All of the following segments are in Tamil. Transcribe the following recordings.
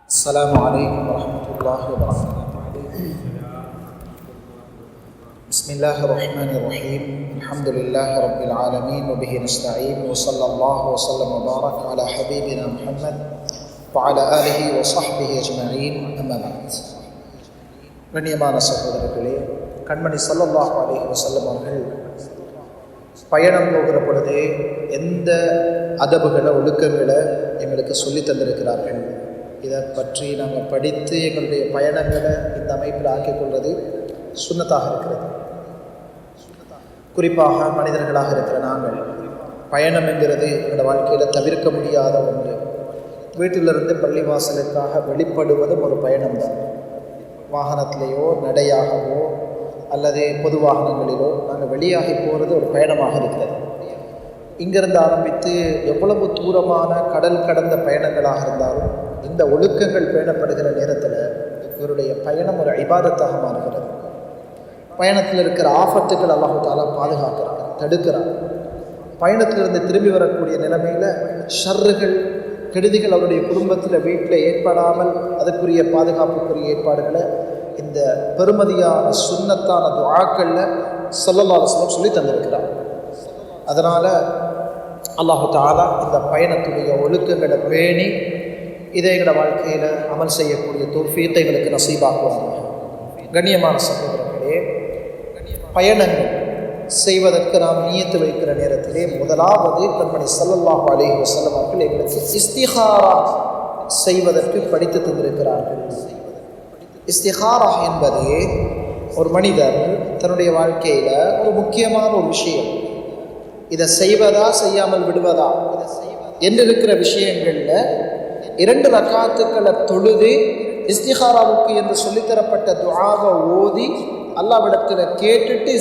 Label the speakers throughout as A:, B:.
A: السلام عليكم ورحمة الله وبركاته. بسم الله الرحمن الرحيم. الحمد لله رب العالمين وبه نستعين وصلى الله وسلم وبارك على حبيبنا محمد وعلى آله وصحبه أجمعين. أما بعد. கண்ணியமான சகோதரர்களே, கண்மணி ஸல்லல்லாஹு அலைஹி வஸல்லம் அவர்கள் பயணம் போகிற பொழுதே எந்த அதபுகளை ஒழுக்கங்களை எங்களுக்கு சொல்லி தந்திருக்கிறார்கள். இதை பற்றி நாங்கள் படித்து எங்களுடைய பயணங்களை இந்த அமைப்பில் ஆக்கிக் கொள்வது சுன்னத்தாக இருக்கிறது. குறிப்பாக மனிதர்களாக இருக்கிற நாங்கள் பயணம் என்கிறது எங்களோட வாழ்க்கையில் தவிர்க்க முடியாத ஒன்று. வீட்டிலிருந்து பள்ளிவாசலுக்காக வெளிப்படுவதும் ஒரு பயணம்தான். வாகனத்திலேயோ நடையாகவோ அல்லது பொது வாகனங்களிலோ நாங்கள் வெளியாகி போகிறது ஒரு பயணமாக இருக்கிறது. இங்கிருந்து ஆரம்பித்து எவ்வளவு தூரமான கடல் கடந்த பயணங்களாக இருந்தாலும் இந்த ஒழுக்கங்கள் பேணப்படுகிற நேரத்தில் இவருடைய பயணம் ஒரு இபாதத்தாக மாறுகிறது. பயணத்தில் இருக்கிற ஆபத்துக்கள் அல்லாஹ் தஆலா பாதுகாக்கிறார், தடுக்கிறார். பயணத்திலிருந்து திரும்பி வரக்கூடிய நிலைமையில் ஷர்றுகள், கெடுதிகள் அவருடைய குடும்பத்தில் வீட்டில் ஏற்படாமல் அதற்குரிய பாதுகாப்புக்குரிய ஏற்பாடுகளை இந்த பெருமதியான சுன்னத்தான துஆக்களில் ஸல்லல்லாஹு அலைஹி வஸல்லம் சொல்லி தந்திருக்கிறார். அதனால் அல்லாஹ் தஆலா இந்த பயணத்துடைய ஒழுக்கங்களை பேணி இதை எங்களோட வாழ்க்கையில் அமல் செய்யக்கூடிய தௌஃபீக்கை எங்களுக்கு நசீபாக்குவாங்க. கண்ணியமான சகோதரர்களே, பயணங்கள் செய்வதற்கு நாம் நியத்து வைக்கிற நேரத்திலே முதலாவது கண்மணி ஸல்லல்லாஹு அலைஹி வஸல்லம் அவர்கள் எங்களுக்கு இஸ்திகாரா செய்வதற்கு படித்து தந்திருக்கிறார்கள். இஸ்திகாரா என்பது ஒரு மனிதர் தன்னுடைய வாழ்க்கையில் ஒரு முக்கியமான ஒரு விஷயம், இதை செய்வதா செய்யாமல் விடுவதா என்று இருக்கிற விஷயங்களில் 2 ரக்காத்துக்களை தொழுது இஸ்திகாராவுக்கு என்று சொல்லித்தரப்பட்ட துஆவை ஓதி அல்லாஹ்விடத்தில் கேட்டுட்டு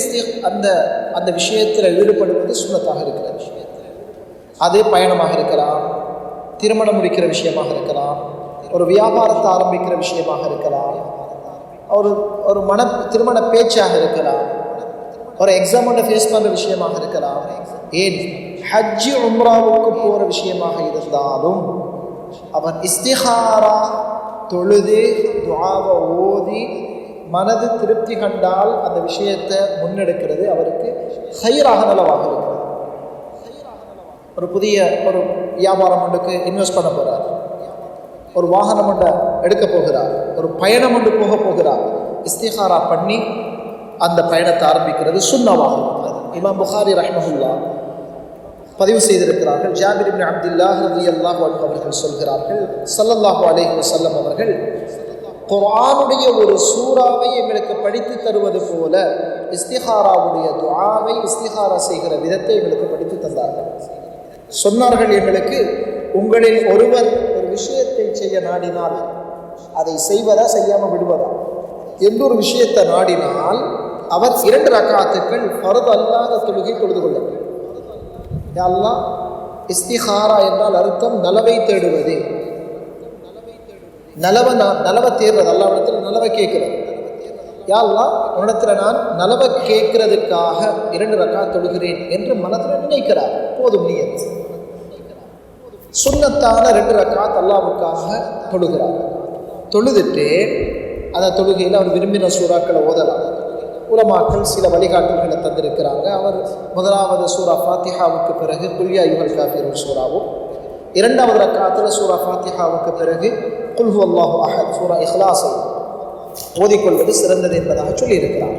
A: அந்த விஷயத்தில் ஈடுபடுவது சுன்னத்தாக இருக்கிறது. அது பயணமாக இருக்கலாம், திருமணம் முடிக்கிற விஷயமாக இருக்கலாம், ஒரு வியாபாரத்தை ஆரம்பிக்கிற விஷயமாக இருக்கலாம், ஒரு திருமண பேச்சாக இருக்கலாம், ஒரு எக்ஸாமோட ஃபேஸ் பண்ணுற விஷயமாக இருக்கலாம், ஏன் ஹஜ்ஜு உம்ராவுக்கு போகிற விஷயமாக இருந்தாலும் அவன் இஸ்திகாரா தொழுது துஆவை ஓதி மனது திருப்தி கண்டால் அந்த விஷயத்தை முன்னெடுக்கிறது அவருக்கு ஹைராக நலவாக இருக்கிறது. ஒரு புதிய ஒரு வியாபாரம் ஒன்றுக்கு இன்வெஸ்ட் பண்ண போகிறார், ஒரு வாகனம் ஒன்றை எடுக்க போகிறார், ஒரு பயணம் ஒன்று போக போகிறார், இஸ்திகாரா பண்ணி அந்த பயணத்தை ஆரம்பிக்கிறது சுன்னவாக இருக்கிறது. இமாம் புகாரி ரஹ்மஹுல்லாஹ் பதிவு செய்திருக்கிறார்கள். ஜாபிர் இப்னு அப்துல்லாஹ் ரலியல்லாஹு அன்ஹு அவர்கள் சொல்கிறார்கள், ஸல்லல்லாஹு அலைஹி வஸல்லம் அவர்கள் குர்ஆனுடைய ஒரு சூறாவை எங்களுக்கு படித்து தருவது போல இஸ்திகாராவுடைய துஆவை இஸ்திகாரா செய்கிற விதத்தை எங்களுக்கு படித்து தந்தார்கள். சொன்னார்கள், எங்களுக்கு உங்களில் ஒருவர் ஒரு விஷயத்தை செய்ய நாடினால் அதை செய்வதா செய்யாமல் விடுவதா என்ற ஒரு விஷயத்தை நாடினால் அவர் 2 ரக்காத்துக்கள் ஃபர்து அல்லாத தொழுகை தொழுது கொள்ளட்டும். யா அல்லாஹ், இஸ்திகாரா என்றால் அர்த்தம் நலவை தேடுவது, நலவை தேடுறது, அல்லாஹ்விடத்தில் நலவை கேட்கிறது. யா அல்லாஹ், உன்னிடத்தில் நான் நலவை கேட்கறதுக்காக 2 ரக்காத் தொழுகிறேன் என்று மனத்தில் நினைக்கிறார். போதும் நியத். சுன்னத்தான 2 ரக்காத் அல்லாஹ்வுக்காக தொழுகிறார். தொழுதுட்டு அந்த தொழுகையில் அவர் விரும்பின சூறாக்களை ஓதலாம். உலமாக்கள் சில வழிகாட்டல்களை தந்திருக்கிறாங்க. அவர் முதலாவது சூரா ஃபாத்திஹாவுக்கு பிறகு குல் யா அய்யுஹல் காஃபிரூன் சூறாவும், 2வது ரக்காத்தில் சூரா ஃபாத்திஹாவுக்கு பிறகு குல் ஹுவல்லாஹு அஹத் சூரா இஹ்லாஸை ஓதிக்கொள்வது சிறந்தது என்பதாக சொல்லியிருக்கிறார்.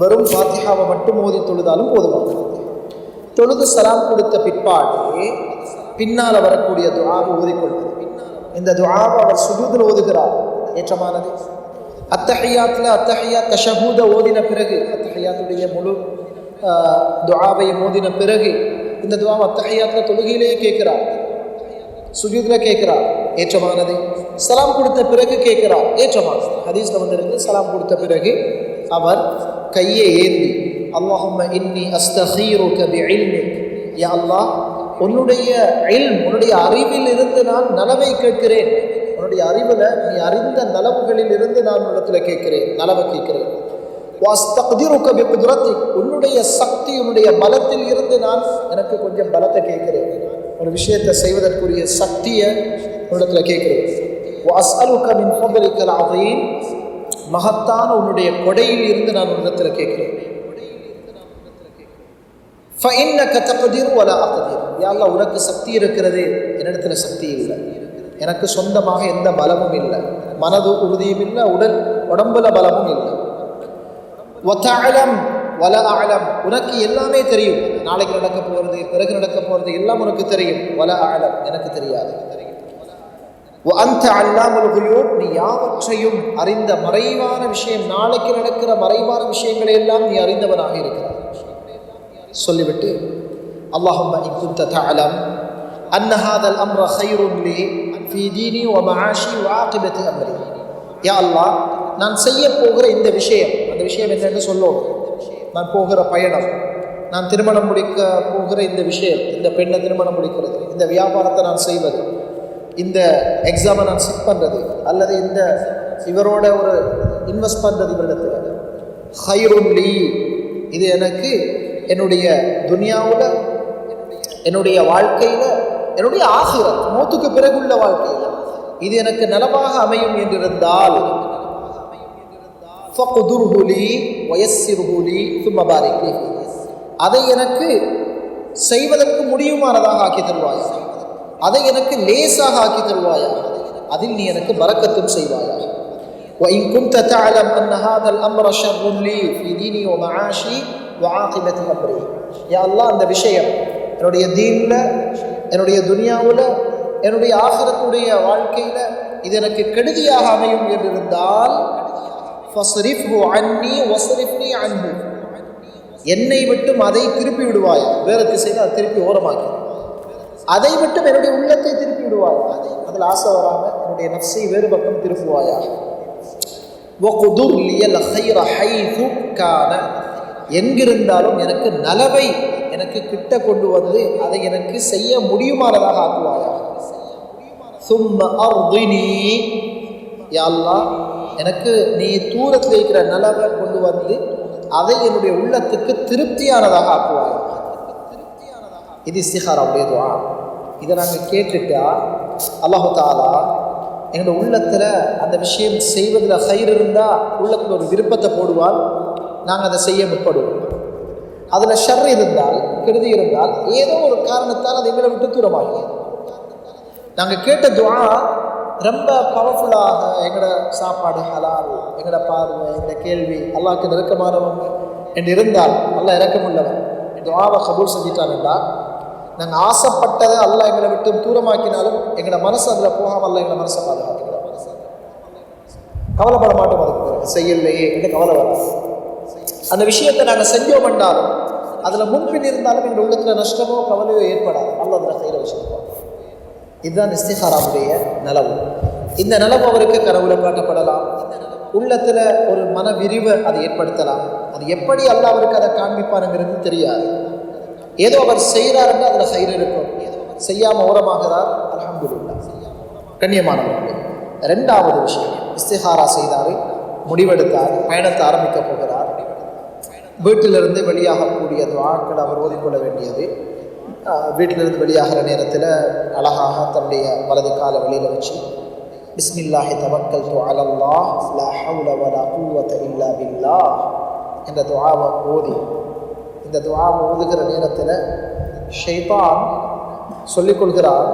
A: வெறும் ஃபாத்திஹாவை மட்டும் ஓதி தொழுதாலும் போதுமானது. தொழுது சலாம் கொடுத்த பிற்பாடு பின்னால் வரக்கூடிய துஆவை ஓதிக்கொள்வது. இந்த துஆவை அவர் சுஜூதில் ஓதுகிறார், ஏற்றமானது. அத்தஹியாத் தஷஹூத ஓதின பிறகு, அத்தஹியாத்துடைய முழு துஆவை ஓதின பிறகு இந்த துஆவை அத்தஹியாத்தில் தொழுகையிலேயே கேட்கிறார், சுஜூதில் கேட்கிறார், ஏற்றமானது. சலாம் கொடுத்த பிறகு கேட்கிறார், ஏற்றமானது. ஹதீஸ்ல வந்திருக்கு, சலாம் கொடுத்த பிறகு அவர் கையை ஏந்தி அல்லாஹும்ம இன்னி அஸ்தகீருக பிஇல்மிக், யா அல்லாஹ், உன்னுடைய இல்ம், உன்னுடைய அறிவில் இருந்து நான் நலவை கேட்கிறேன். உன்னுடைய அறிவில் நீ அறிந்த நலவுகளில் இருந்து நான் உன்னிடத்தில் கேட்கிறேன், நலவை கேட்கிறேன். வஸ்தக்திருக பிகுத்ரத்திக், உன்னுடைய சக்தி, உன்னுடைய பலத்தில் இருந்து நான் எனக்கு கொஞ்சம் பலத்தை கேட்கிறேன். ஒரு விஷயத்தை செய்வதற்குரிய சக்தியை உன்னிடத்தில் கேட்கிறேன். وَأَسْأَلُكَ مِنْ فَضْلِكَ الْعَظِيمِ மகத்தான உன்னுடைய கொடையில் இருந்து நான் உன்னிடத்தில் கேட்கிறேன். فَإِنَّكَ تَقْدِرُ وَلَا أَقْدِرُ யா அல்லாஹ் உனக்கு சக்தி இருக்கிறது, என்னிடத்தில் சக்தி இல்லை. எனக்கு சொந்தமாக எந்த பலமும் இல்லை, மனது உறுதியும் இல்லை, உடம்புல பலமும் இல்லை. وَتَعْلَمْ وَلَا أَعْلَمْ உனக்கு எல்லாமே தெரியும், நாளைக்கு நடக்க போகிறது, பிறகு நடக்க போகிறது எல்லாம் உனக்கு தெரியும். وَلَا أَعْلَمْ எனக்கு தெரியாது. وَأَنْتَ عَلَّامُ الْغُيُوبِ நீ யாவற்றையும் அறிந்த மறைவான விஷயம், நாளைக்கு நடக்கிற மறைவான விஷயங்களை எல்லாம் நீ அறிந்தவனாக இருக்கிறாய். சொல்லிவிட்டு اللهم إن كنت تعلم أن هذا الأمر خير لي في ديني ومعاشي وعاقبة أمري يا الله நான் செய்ய போகிற இந்த விஷயம், அந்த விஷயம் என்னென்னு சொல்லுவோம். நான் போகிற பயணம், நான் திருமணம் முடிக்க போகிற இந்த விஷயம், இந்த பெண்ணை திருமணம் முடிக்கிறது, இந்த வியாபாரத்தை நான் செய்வது, இந்த எக்ஸாமை நான் சிட் பண்ணுறது, அல்லது இந்த இவரோட ஒரு இன்வெஸ்ட் பண்ணுறது இவரிடத்தில், ஹைருன் லீ இது எனக்கு என்னுடைய துனியாவில், என்னுடைய வாழ்க்கையில், என்னுடைய ஆகிரத் மௌத்துக்கு பிறகுள்ள வாழ்க்கையில் இது எனக்கு நலமாக அமையும் என்றிருந்தால் ஃபக்துர்ஹு லீ வயஸ்ஸிர்ஹு லீ ثم بارك لي அதை எனக்கு செய்வதற்கு முடியுமானதாக ஆக்கி தருவாயா, அதை எனக்கு லேசாக ஆக்கி தருவாயா, அதில் நீ எனக்கு பரக்கத்தும் செய்வாயா. وإن كنت تعلم أن هذا الأمر شر لي في ديني ومعاشي وعاقبة أمري يا الله அந்த விஷயம் என்னுடைய தீனில், என்னுடைய துனியாவில், என்னுடைய ஆகிரத்துடைய வாழ்க்கையில் இது எனக்கு கெடுதியாக அமையும் என்றிருந்தால் ஃபஸ்ரிஃப்ஹு அன்னி வஸ்ரிஃப்னி அன்ஹு என்னை விட்டும் அதை திருப்பி விடுவாயா, வேறு திசையில் அதை திருப்பி ஓரமாக்கி, அதை விட்டும் என்னுடைய உள்ளத்தை திருப்பி விடுவாயா, அதில் ஆசை வராமல் என்னுடைய நஃப்ஸை வேறு பக்கம் திருப்புவாயா. வகுதுர் லியல் ஹைர ஹைது கான எங்கிருந்தாலும் எனக்கு நலவை எனக்கு கிட்ட கொண்டு வந்து அதை எனக்கு செய்ய முடியுமானதாக ஆக்குவாயா. சும்ம அர்தினி யா அல்லாஹ் எனக்கு நீ தூரத்தில் இருக்கிற நலவை கொண்டு வந்து அதை என்னுடைய உள்ளத்துக்கு திருப்தியானதாக ஆக்குவாயா. இது இஸ்திகாராவுடைய துஆ. இதை நாங்கள் கேட்டுட்டா அல்லாஹு தஆலா எங்களுடைய உள்ளத்தில் அந்த விஷயம் செய்வதில் ஹைர் இருந்தால் உள்ளத்தில் ஒரு விருப்பத்தை போடுவால், நாங்கள் அதை செய்ய முற்படுவோம். அதில் ஷர் இருந்தால், கெடுதி இருந்தால், ஏதோ ஒரு காரணத்தால் அதை எங்களை விட்டு தூரமாகும். நாங்கள் கேட்ட துஆ ரொம்ப பவர்ஃபுல்லாக எங்களோட சாப்பாடு ஹலால், எங்களோட பார்வை, இந்த கேள்வி அல்லாஹ்க்கு நெருக்கமானவங்க என்று இருந்தால் அல்லாஹ் இறக்கமுள்ளவன் துஆவை கபூல் செஞ்சிட்டான்டா, நாங்கள் ஆசைப்பட்டதை அல்லாஹ் எங்களை விட்டு தூரமாக்கினாலும் எங்களோட மனசு அதில் போகாமல் அல்லாஹ் எங்களை மனசை பாதுகாத்துக்கிறோம். கவலைப்பட மாட்டோம், அதுக்கு செய்யலையே என்று கவலை வராது. அந்த விஷயத்தை நாங்கள் செஞ்சோம் என்றாலும் அதில் முன்பின் இருந்தாலும் எங்கள் உள்ளத்தில் நஷ்டமோ கவலையோ ஏற்படாது. அல்லாஹ் அதில் கையில் வச்சுருப்போம். இதுதான் இஸ்திகாராவுடைய நலவு. இந்த நலவு அவருக்கு கனவுல காட்டப்படலாம், உள்ளத்தில் ஒரு மன விரிவை அதை ஏற்படுத்தலாம். அது எப்படி அல்லாஹ் அவருக்கு அதை காண்பிப்பாருங்கிறது தெரியாது. ஏதோ அவர் செய்கிறாருன்னு அதில் ஹைர் இருக்கும், செய்யாமல் ஓரமாகிறார், அல்ஹம்துலில்லாஹ். கண்ணியமானவர்களே, ரெண்டாவது விஷயம், இஸ்திகாரா செய்தார், முடிவெடுத்தார், பயணத்தை ஆரம்பிக்க போகிறார். வீட்டிலிருந்து வெளியாகக்கூடிய துஆக்கள் அவர் ஓதிக்கொள்ள வேண்டியது. வீட்டிலிருந்து வெளியாகிற நேரத்தில் அழகாக தன்னுடைய வலது காலை வெளியில் வச்சு பிஸ்மில்லாஹி தவக்கல்து அலல்லாஹ் லா ஹவ்ல வலா குவத இல்லா பில்லாஹ் என்ற துஆவை ஓதி, இந்த துஆவை ஓதுகிற நேரத்தில் ஷைத்தான் சொல்லிக்கொள்கிறார்,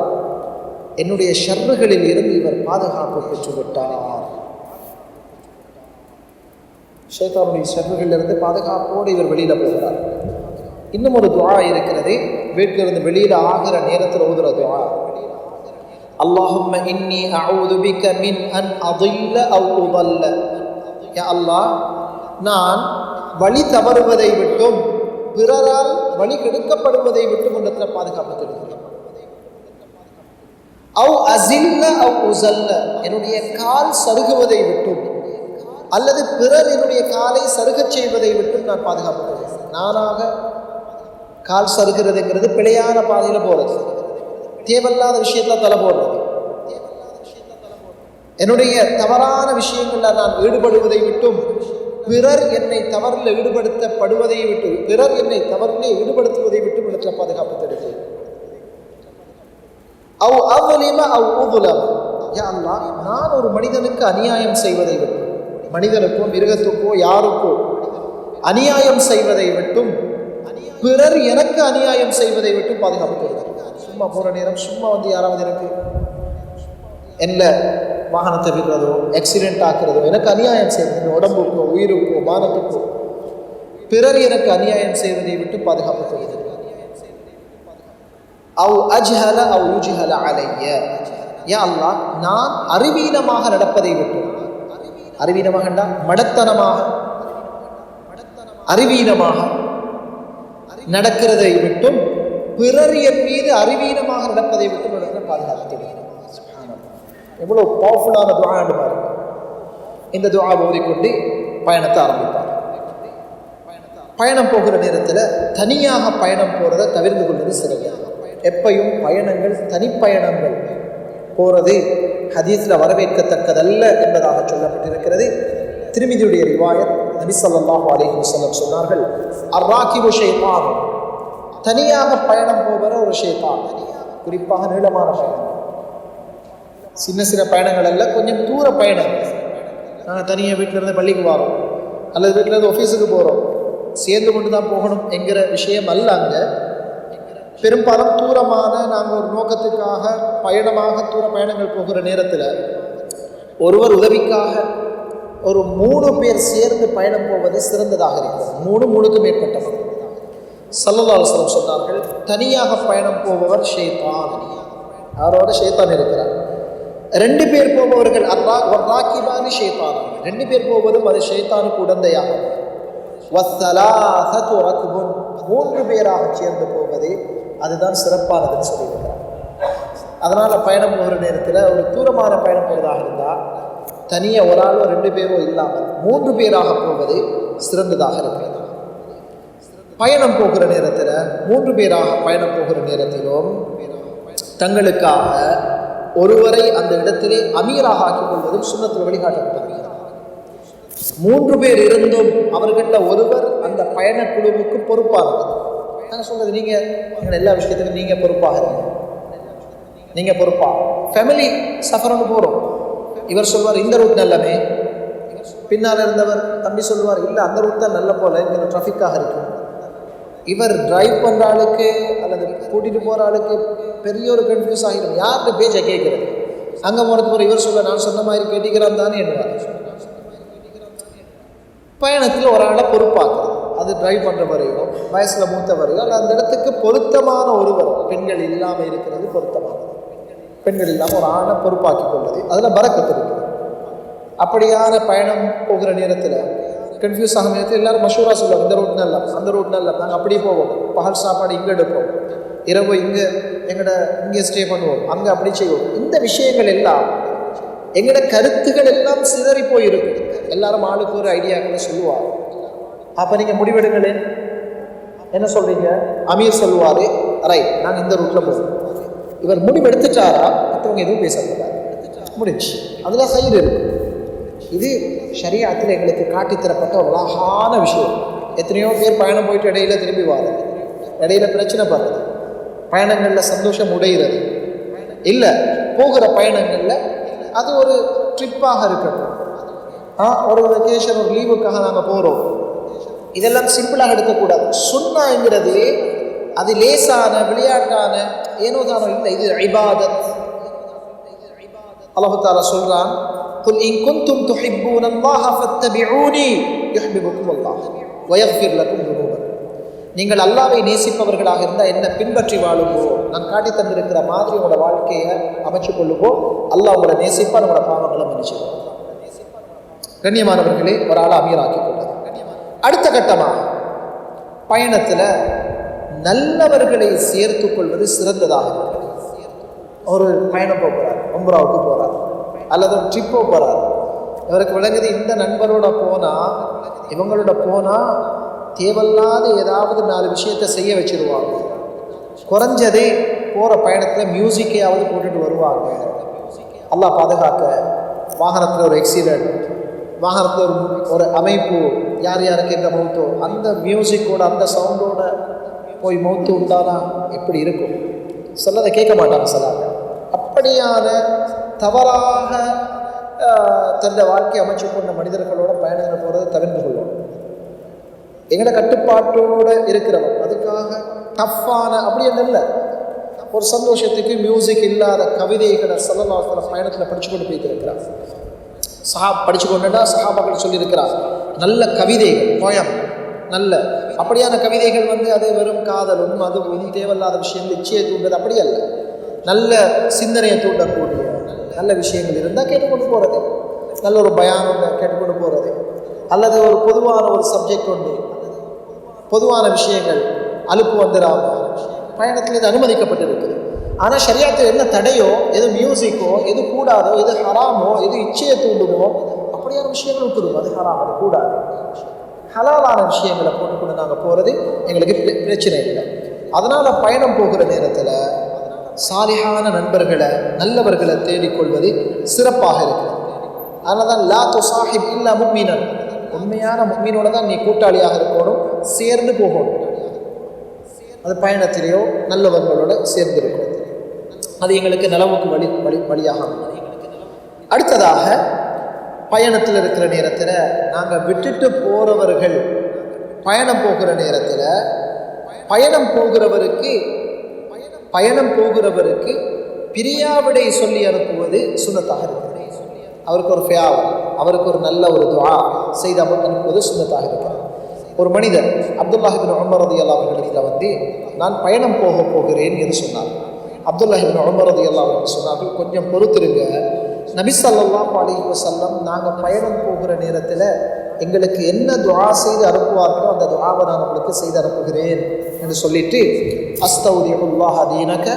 A: என்னுடைய ஷர்றுகளில் இருந்து இவர் பாதுகாப்பு பெற்றுவிட்டார். ஷைத்தானுடைய ஷர்றுகளிலிருந்து பாதுகாப்போடு இவர் வெளியில் போகிறார். இன்னும் ஒரு துஆ இருக்கிறது, வீட்டிலிருந்து வெளியில் ஆகிற நேரத்தில் ஓதுற துஆ, அல்லாஹும்ம இன்னி அஊது பிக மின் அன் அதில்ல அவ் உதல்ல. யா அல்லாஹ், நான் வழி தவறுவதை விட்டும் பிறரால் வழி கெடுக்கப்படுவதை விட்டும் இடத்துல பாதுகாப்பு தருகிறேன். அவ் அஸில்ல அவ் உஸல்ல, என்னுடைய கால் சருகுவதை விட்டும் அல்லது பிறர் என்னுடைய காலை சருகச் செய்வதை விட்டும் நான் பாதுகாப்பு தருகிறேன். நானாக கால் சருகிறதுங்கிறது பிழையான பாதையில் போகிறது, தேவையில்லாத விஷயத்தில் தலை போடுறது, என்னுடைய தவறான விஷயங்களில் நான் ஈடுபடுவதை விட்டும் பிறர் என்னை தவறில் ஈடுபடுத்தப்படுவதை விட்டு பிறர் என்னை தவறிலே ஈடுபடுத்துவதை விட்டும் இடத்துல பாதுகாப்பு தருகிறேன். அவ் அவ்லிம அவ் உதுலம், யா அல்லாஹ், நான் ஒரு மனிதனுக்கு அநியாயம் செய்வதை விட்டும், மனிதனுக்கோ மிருகத்துக்கோ யாருக்கோ அநியாயம் செய்வதை விட்டும், பிறர் எனக்கு அநியாயம் செய்வதை விட்டும் பாதுகாப்பு தருகிறேன். சும்மா போகிற நேரம் சும்மா வந்து யாராவது எனக்கு என்ன வாகனத்தை விடுறதோ ஆக்சிடென்ட் ஆக்குறதோ, எனக்கு அநியாயம் செய்வது, உடம்புக்கோ உயிருக்கோ மானத்துக்கோ பிறர் எனக்கு அநியாயம் செய்வதை விட்டு பாதுகாப்பு தருகிறது. அவ் அஜ்ஹல அவ் யுஜ்ஹல அலைய, யா அல்லாஹ், நான் அறிவீனமாக நடப்பதை விட்டு, அறிவீனமாக மடத்தனமாக அறிவீனமாக நடக்கிறதை விட்டும், பிறர் என் மீது அறிவீனமாக நடப்பதை விட்டும் நடக்கிற பாதுகாப்பு தருகிறது. எவ்வளோ பவர்ஃபுல்லான துஆ என்று பாருங்க. இந்த துஆ ஓதிக்கொண்டு பயணத்தை ஆரம்பிப்பார். பயணம் போகிற நேரத்தில் தனியாக பயணம் போகிறத தவிர்த்து கொள்வது சிறந்தது. எப்பையும் பயணங்கள் தனிப்பயணங்கள் போகிறது ஹதீஸில் வரவேற்கத்தக்கதல்ல என்பதாக சொல்லப்பட்டிருக்கிறது. திருமிதியுடைய ரிவாயத், நபி ஸல்லல்லாஹு அலைஹி வஸல்லம் சொன்னார்கள், அர்ராகிபு ஷைத்தான், தனியாக பயணம் போகிற ஒரு ஷைத்தான். குறிப்பாக நீளமான பயணம், சின்ன சின்ன பயணங்கள் அல்ல, கொஞ்சம் தூர பயணங்கள். நாங்கள் தனியாக வீட்டிலேருந்து பள்ளிக்கு வரோம் அல்லது வீட்டிலேருந்து ஆஃபீஸுக்கு போகிறோம், சேர்ந்து கொண்டு தான் போகணும் என்கிற விஷயம் அல்ல. அங்கே பெரும்பாலும் தூரமான நாங்கள் ஒரு நோக்கத்துக்காக பயணமாக தூர பயணங்கள் போகிற நேரத்தில் ஒருவர் உதவிக்காக ஒரு 3 பேர் சேர்ந்து பயணம் போவது சிறந்ததாக இருக்கிறது. 3க்கு மேற்பட்டவர். ஸல்லல்லாஹு அலைஹி வஸல்லம் சொன்னார்கள், தனியாக பயணம் போபவர் ஷைத்தான், அவரோட ஷைத்தான் இருக்கிறார். 2 பேர் போபவர்கள் அர்ராகிபானி ஷைத்தான், 2 பேர் போவதும் அது ஷைத்தானுக்கு உடந்தையாகும். வஸ்ஸலாஸது ரக்புன், 3 பேராக சேர்ந்து போவது அதுதான் சிறப்பானதுன்னு சொல்லியிருக்கிறார். அதனால் பயணம் போகிற நேரத்தில் ஒரு தூரமான பயணம் போவதாக இருந்தால் தனியாக ஒரு ஆளோ 2 பேரோ இல்லாமல் 3 பேராக போவது சிறந்ததாக இருக்கிறது. பயணம் போகிற நேரத்தில் 3 பேராக பயணம் போகிற நேரத்திலும் தங்களுக்காக ஒருவரை அந்த இடத்திலே அமீராக ஆக்கிக் கொள்வதும் சுன்னத்தில் வழிகாட்டப்பட்டிருக்கிறது. 3 பேர் இருந்தும் அவர்களில் ஒருவர் அந்த பயணக்குழுவுக்கு பொறுப்பானவர். நாங்கள் சொல்றது, நீங்கள் எங்கள் எல்லா விஷயத்துக்கும் நீங்கள் பொறுப்பாக இருங்க, நீங்கள் பொறுப்பாக. ஃபேமிலி சஃபர்னு போகிறோம், இவர் சொல்வார் இந்த ரூட் நல்லமே, பின்னால் இருந்தவர் தம்பி சொல்வார் இல்லை அந்த ரூட் தான் நல்ல போல, இங்கே ட்ராஃபிக்காக இருக்கும். இவர் டிரைவ் பண்ணுற ஆளுக்கு அல்லது கூட்டிகிட்டு போகிற ஆளுக்கு பெரிய ஒரு கன்ஃபியூஸ் ஆகிடும். யார்கிட்ட பேச்சை கேட்குறது? அங்கே போனதுக்கு போகிற இவர் சொல்ல நான் சொன்ன மாதிரி கேட்டிக்கிறான் தானே என்னவார். பயணத்தில் ஒரு ஆளை பொறுப்பாக்குறது, அது டிரைவ் பண்ணுறவரையோ வயசில் மூத்தவரையோ அல்ல அந்த இடத்துக்கு பொருத்தமான ஒருவர், பெண்கள் இல்லாமல் இருக்கிறது பொருத்தமானது. பெண்கள் இல்லாமல் ஒரு ஆணை பொறுப்பாக்கி கொள்வது அதில் பரக்கத்து இருக்குது. அப்படியான பயணம் போகிற நேரத்தில் கன்ஃபியூஸ் ஆகும் நேரத்தில் எல்லோரும் மஷூரா சொல்லுவாங்க, இந்த ரூட் நல்ல அந்த ரூட் நல்ல, நாங்கள் அப்படியே போவோம், பகல் சாப்பாடு இங்கே எடுப்போம், இரவு இங்கே இங்கே ஸ்டே பண்ணுவோம், அங்கே அப்படி செய்வோம். இந்த விஷயங்கள் எல்லாம் எங்களோட கருத்துக்கள் எல்லாம் சிதறி போயிருக்கு. எல்லாரும் ஆளுக்கு ஒரு ஐடியாக்களை சொல்லுவார். அப்போ நீங்கள் முடிவெடுங்களேன், என்ன சொல்கிறீங்க? அமீர் சொல்லுவார், ரைட் நாங்கள் இந்த ரூட்டில் போவோம். இவர் முடிவெடுத்துட்டாரா மற்றவங்க எதுவும் பேசக்கூடாது, முடிஞ்சு. அதில் கயிறு இருக்கு. இது ஷரியத்தில் எங்களுக்கு காட்டித்தரப்பட்ட ஒரு அழகான விஷயம். எத்தனையோ பேர் பயணம் போயிட்டு இடையில திரும்பி வாருது, இடையில பிரச்சனை பண்ணுறது, பயணங்களில் சந்தோஷம் உடைகிறது இல்லை. போகிற பயணங்களில் அது ஒரு ட்ரிப்பாக இருக்கட்டும், ஒரு வெக்கேஷன் ஒரு லீவுக்காக நாங்கள் போகிறோம், இதெல்லாம் சிம்பிளாக எடுக்கக்கூடாது. சுன்னாங்கிறது அது லேசான விளையாட்டான ஏனோதானோ இல்லை, இது இபாதத். அல்லாஹ் தஆலா சொல்றான், قل إن كنتم تحبون الله فاتبعوني يحببكم الله ويغفر لكم ذنوبكم. நீங்கள் அல்லாஹ்வை நேசிப்பவர்களாக இருந்தால் என்ன பின்பற்றி வாழுங்கோ, நான் காட்டி தந்திருக்கிற மாதிரி உங்களோட வாழ்க்கையை அமைச்சு கொள்ளுங்கோ, அல்லாஹ் உங்களை நேசிப்பார், உங்களோட பாவங்களை மன்னிச்சுக்கோ. கண்ணியமானவர்களே, ஒரு ஆளை அமீராக்கி கொண்டது. அடுத்த கட்டமாக பயணத்தில் நல்லவர்களை சேர்த்து கொள்வது சிறந்ததாக இருக்கிறது. ஒரு பயணம் போகிறார், உம்ராவுக்கு போகிறார் அல்லது ஒரு ட்ரிப்போ போகிறார், இவருக்கு விளங்குது இந்த நண்பரோட போனால் இவங்களோட போனால் தேவையில்லாத ஏதாவது 4 விஷயத்தை செய்ய வச்சுருவாங்க. குறைஞ்சதே போகிற பயணத்தில் மியூசிக்கையாவது போட்டுட்டு வருவாங்க. அல்லாஹ் பாதுகாக்க, வாகனத்தில் ஒரு ஆக்சிடெண்ட், வாகனத்தில் ஒரு அமைப்பு, யார் யாருக்கு எங்கே மௌத்தோ அந்த மியூசிக்கோட அந்த சவுண்டோட போய் மௌத்து உண்டானா எப்படி இருக்கும்? சொல்லதை கேட்க மாட்டாங்க. சொல்லாங்க அப்படியான தவறாக தன்னுடைய வாழ்க்கையை அமைச்சு கொண்ட மனிதர்களோட பயணங்கள் போகிறத தவிர்த்து கொள்ளும். எங்களோட கட்டுப்பாட்டோடு இருக்கிறவன் அதுக்காக டஃப்பான அப்படி என்ன இல்லை. ஒரு சந்தோஷத்துக்கு மியூசிக் இல்லாத கவிதைகளை ஸல்லல்லாஹு அலைஹி வஸல்லம் பயணத்தில் படித்து கொண்டு போய்த்திருக்கிறார். படித்து கொண்டுட்டா சஹாபாக்கள் சொல்லியிருக்கிறார், நல்ல கவிதைகள் போயம் நல்ல அப்படியான கவிதைகள் அது வெறும் காதலும் அதுவும் தேவையில்லாத விஷயங்கள் இச்சையை தூண்டுறது அப்படி அல்ல. நல்ல சிந்தனையை தூண்டக்கூடிய நல்ல விஷயங்கள் இருந்தால் கேட்டுக்கொண்டு போகிறது, நல்ல ஒரு பயான் கேட்டுக்கொண்டு போகிறது, அல்லது ஒரு பொதுவான ஒரு சப்ஜெக்ட் உண்டு, பொதுவான விஷயங்கள் அலுப்பு வந்துடாமல் பயணத்தில் இது அனுமதிக்கப்பட்டிருக்குது. ஆனால் ஷரியாத்தில் என்ன தடையோ, எது மியூசிக்கோ, எது கூடாதோ, எது ஹராமோ, எது இச்சையை தூண்டுமோ அப்படியான விஷயங்கள் விட்டுருவோம். அது ஹராம், அது கூடாது. ஹலாலான விஷயங்களை போட்டுக்கொண்டு நாங்கள் போகிறது எங்களுக்கு பிரச்சனை இல்லை. அதனால் பயணம் போகிற நேரத்தில் சாலிஹான நண்பர்களை நல்லவர்களை தேடிக்கொள்வது சிறப்பாக இருக்குது. அதனால தான் லா துசாஹிப் இல்லா முஃமினன், உண்மையான முஃமினோட தான் நீ கூட்டாளியாக இருக்கணும், சேர்ந்து போகணும். அது பயணத்திலேயோ நல்லவர்களோட சேர்ந்து இருக்கணும். அது எங்களுக்கு நலவுக்கு வழியாக. அடுத்ததாக பயணத்தில் இருக்கிற நேரத்தில் நாங்கள் விட்டுட்டு போகிறவர்கள் பயணம் போகிற நேரத்தில் பயணம் போகிறவருக்கு பிரியாவிடை சொல்லி அனுப்புவது சுன்னத்தாக இருக்கிறது. அவருக்கு ஒரு ஃபியாவ், அவருக்கு ஒரு நல்ல ஒரு துஆ செய்து அனுப்புவது சுன்னத்தாக இருக்கிறது. ஒரு மனிதர் அப்துல்லாஹ் இப்னு உமர் ரலியல்லாஹு அன்ஹு இடத்துல நான் பயணம் போகிறேன் என்று சொன்னார். அப்துல்லாஹ் இப்னு உமர் ரலியல்லாஹு அன்ஹு சொன்னார்கள், கொஞ்சம் பொறுத்திருங்க, நபி ஸல்லல்லாஹு அலைஹி வஸல்லம் நாங்கள் பயணம் போகிற நேரத்தில் எங்களுக்கு என்ன துஆ செய்து அனுப்புவார்களோ அந்த துஆவை நான் உங்களுக்கு செய்து அனுப்புகிறேன் என்று சொல்லிட்டு அஸ்தௌதிஉல்லாஹ தீனக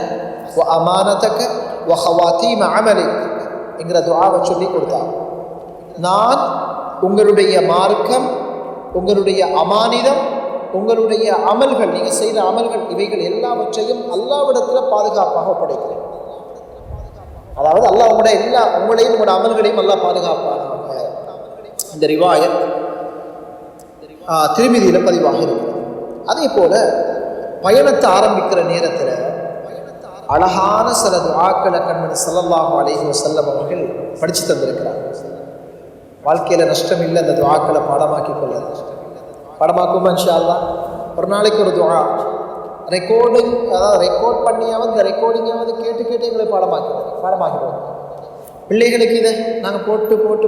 A: வ அமானதக வ ஹவாதீம அமலிக் என்கிற துஆவை சொல்லி கொடுத்தார். நான் உங்களுடைய மார்க்கம், உங்களுடைய அமானிதம், உங்களுடைய அமல்கள், நீங்கள் செய்த அமல்கள், இவைகள் எல்லாவற்றையும் அல்லாஹ்விடத்தில் பாதுகாப்பாக ஒப்படைக்கிறேன். அதாவது அல்லாஹ் உங்களையும் உங்களோட அமல்களையும் அல்லாஹ் பாதுகாப்பானாக. இந்த ரிவாயத் திருமிதியில் பதிவாக இருக்கிறது. அதே போல பயணத்தை ஆரம்பிக்கிற நேரத்தில் அழகான சில துஆக்களை கண்மணி ஸல்லல்லாஹு அலைஹி வஸல்லம் அவர்கள் படித்து தந்திருக்கிறார். வாழ்க்கையில் நஷ்டம் இல்லை அந்த துஆக்களை பாடமாக்குமா இன்ஷா அல்லாஹ். ஒரு நாளைக்கு ஒரு துஆ ரெக்கார்ட் பண்ணியாவது இந்த ரெக்கார்டிங்காவது கேட்டு எங்களை பாடமாக்கிடுவோம். பிள்ளைகளுக்கு இதை நாங்கள்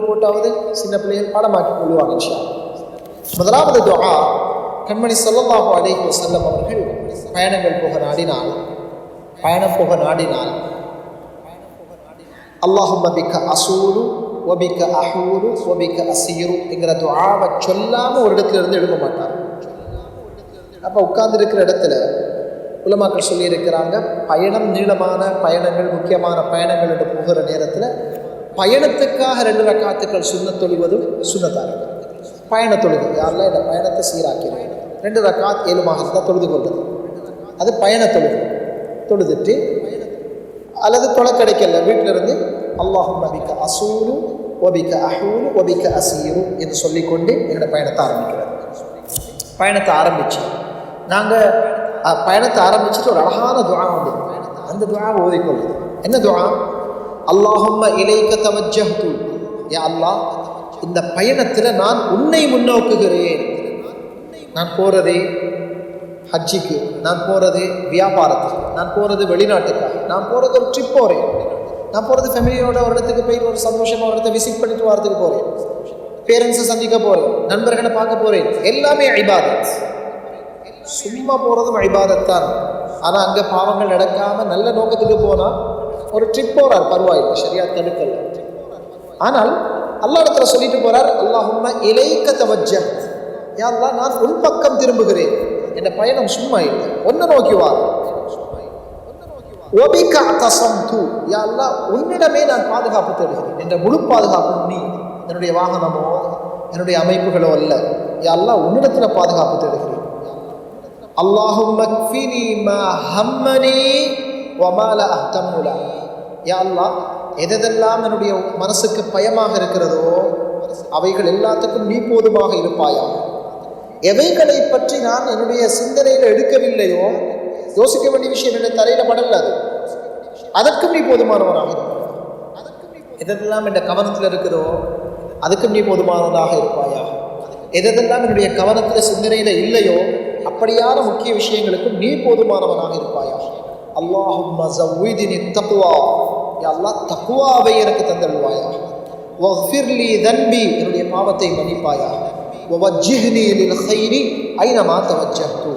A: போட்டாவது சின்ன பிள்ளைகள் பாடமாக்கி கொள்வாங்க இன்ஷா அல்லாஹ். முதலாவது துஆ கண்மணி ஸல்லல்லாஹு அலைஹி வஸல்லம் அவர்கள் பயணம் போக நாடினால் அல்லாஹும்ம பிக அசூலு வபிக அஹூலு வபிக அசீரு என்கிற துஆவை சொல்லாமல் ஒரு இடத்துல இருந்து எழுத மாட்டார். அப்போ உட்கார்ந்து இருக்கிற இடத்துல உலமாக்கள் சொல்லியிருக்கிறாங்க, பயணம் நீளமான பயணங்கள், முக்கியமான பயணங்கள் என்று போகிற நேரத்தில் பயணத்துக்காக 2 ரக்காத்துக்கள் சுன்னத் தொழுவதும் சுன்னத்தாக. பயண தொழுது யாரெல்லாம் இந்த பயணத்தை சீராக்கிறேன் 2 ரக்காத் 7 மாதத்தில் தொழுது கொள்வது, அது பயண தொழுதுட்டு அல்லது தொலை கிடைக்கல வீட்டில் இருந்து அல்லாஹும்ம பிக அசூலு வபிக அஹூலு வபிக அசீரு என்று சொல்லிக்கொண்டு என்னோட பயணத்தை ஆரம்பிச்சு நாங்கள் பயணத்தை ஆரம்பிச்சுட்டு ஒரு அழகான துஆ உண்டு. அந்த துஆவை ஓதிக்கொள்ளுது. என்ன துஆ? அல்லாஹும்ம இலைக்க தவஜ்ஜஹ்து, யா அல்லாஹ் இந்த பயணத்தில் நான் உன்னை முன்னோக்குகிறேன். நான் போகிறதே ஹஜ்ஜிக்கு, நான் போகிறது வியாபாரத்துக்கு, நான் போகிறது வெளிநாட்டுக்காக, நான் போகிறது ஒரு ட்ரிப் போகிறேன், நான் போகிறது ஃபேமிலியோட ஒரு இடத்துக்கு போயிட்டு ஒரு சந்தோஷமாக ஒரு இடத்தை விசிட் பண்ணிட்டு வரதுக்கு போகிறேன், பேரண்ட்ஸை சந்திக்க போகிறேன், நண்பர்களை பார்க்க போகிறேன். எல்லாமே இபாதத். சும்மா போகிறதும் இபாதத் தான். ஆனால் அங்கே பாவங்கள் நடக்காமல் நல்ல நோக்கத்துக்கு போனால் ஒரு ட்ரிப் போகிறார், பரவாயில்லை, சரியா தடுக்கல. ஆனால் அல்லாஹ் இடத்துல சொல்லிட்டு போகிறார், அல்லாஹும்ம இலைக்க தவஜ்ஜஹ், யா அல்லாஹ் நான் உன் பக்கம் திரும்புகிறேன். என் பயணம் சும்மா இல்லை, ஒன்றை நோக்கி வார். வபிக அத்தஸம்து, யா அல்லாஹ் உன்னிடமே நான் பாதுகாப்பு தேடுகிறேன். என்ற முழு பாதுகாப்பு நீ, என்னுடைய வாகனமோ என்னுடைய அமைப்புகளோ அல்ல. யா அல்லாஹ் உன்னிடத்தில் பாதுகாப்பு தேடுகிறேன். அல்லாஹும்ம க்ஃபினி மா ஹம்மனி வமா லா அஹ்தம்மு லஹ், யா அல்லாஹ் எதெல்லாம் என்னுடைய மனசுக்கு பயமாக இருக்கிறதோ அவைகள் எல்லாத்துக்கும் நீ போதுமாக இருப்பாயா. எவைகளை பற்றி நான் என்னுடைய சிந்தனையில் எடுக்கவில்லையோ, யோசிக்க வேண்டிய விஷயம் என்னுடைய தலையில படல, அதற்கும் நீ போதுமானவனாக இருப்பாய். எதெல்லாம் என் கவனத்தில் இருக்குதோ அதுக்கும் நீ போதுமானதாக இருப்பாயா. எதெல்லாம் என்னுடைய கவனத்தில் சிந்தனையில் இல்லையோ அப்படியான முக்கிய விஷயங்களுக்கும் நீ போதுமானவனாக இருப்பாயா. அல்லாஹும்ம ஸவ்வித்னி தக்வா, யா அல்லாஹ் தக்வாவை எனக்கு தந்தருள்வாயா. வஃபிர் லீ தன்பி, என்னுடைய பாவத்தை மன்னிப்பாயா. வவஜ்ஜிஹ்னி லில் கைரி ஐனமா தவஜ்ஜஹ்து,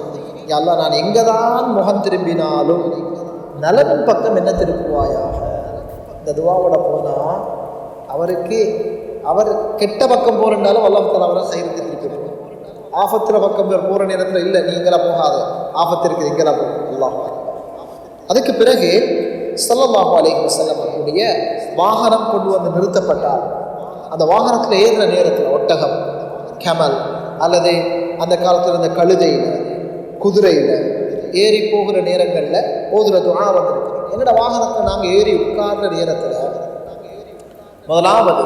A: யா அல்லாஹ் நான் எங்கதான் முகம் திரும்பினாலும் நலவின் பக்கம் என்ன திருப்புவாயாக. இந்த துவாவோட போனால் அவர் கெட்ட பக்கம் போகிறனாலும் அல்லாஹ் தஆலா அவரை சைரத்தை திருப்பிடுவார். ஆபத்தில் பக்கம் போகிற நேரத்தில் இல்லை நீ இங்கெல்லாம் போகாத, ஆபத்து இருக்குது இங்கெல்லாம் போ. அல்லாஹ் அதுக்கு பிறகு ஸல்லல்லாஹு அலைஹி வஸல்லம் அவருடைய வாகனம் கொண்டு வந்து நிறுத்தப்பட்டால் அந்த வாகனத்தில் ஏறுற நேரத்தில் ஒட்டகம், கமல் அல்லது அந்த காலத்தில் இருந்த கழுதையில் குதிரையில் ஏறி போகிற நேரங்களில் ஓதுற துஆ வந்திருக்கு. என்னோட வாகனத்தில் நாங்கள் ஏறி உட்கார்ற நேரத்தில் முதலாவது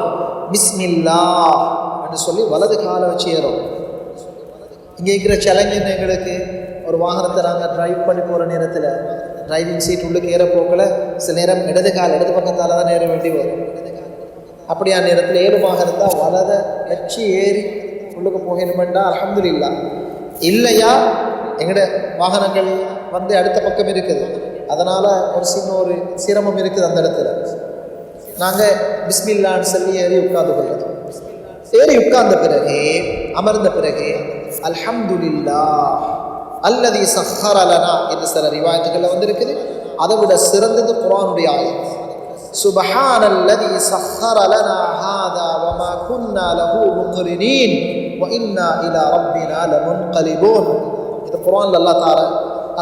A: பிஸ்மில்லாஹ் என்று சொல்லி வலது காலை வச்சு ஏறும். இங்கே இருக்கிற சேலஞ்சுன்னு எங்களுக்கு ஒரு வாகனத்தை நாங்கள் டிரைவ் பண்ணி போகிற நேரத்தில் டிரைவிங் சீட் உள்ளுக்கு ஏற போக்கல சில நேரம் இடது பக்கத்தால் தான் ஏற வேண்டி வரும். அப்படியா நேரத்தில் ஏறுமாக இருந்தால் வலதை வச்சு ஏறி உள்ளுக்கு போகணுமெண்டா அல்ஹம்துலில்லாஹ். இல்லையா எங்களோட வாகனங்கள் வந்து அடுத்த பக்கம் இருக்குது, அதனால் ஒரு சிரமம் இருக்குது. அந்த இடத்துல நாங்கள் பிஸ்மில்லான்னு சொல்லி ஏறி உட்கார்ந்து கொள்வது. ஏறி உட்கார்ந்த பிறகு அமர்ந்த பிறகு அல்ஹம்துலில்லாஹ் அல்லதி சஹ்ஹர லனா என்று சில ரிவாயத்துகளில் வந்திருக்குது. அதை விட சிறந்தது குர்ஆனுடைய ஆயத், சுப்ஹானல்லதி சஹ்ஹர லனா ஹாதா வமா குன்னா லஹு முக்ரினீன் வ இன்னா இலா ரப்பினா லமுன்கலிபூன். இது குர்ஆன்ல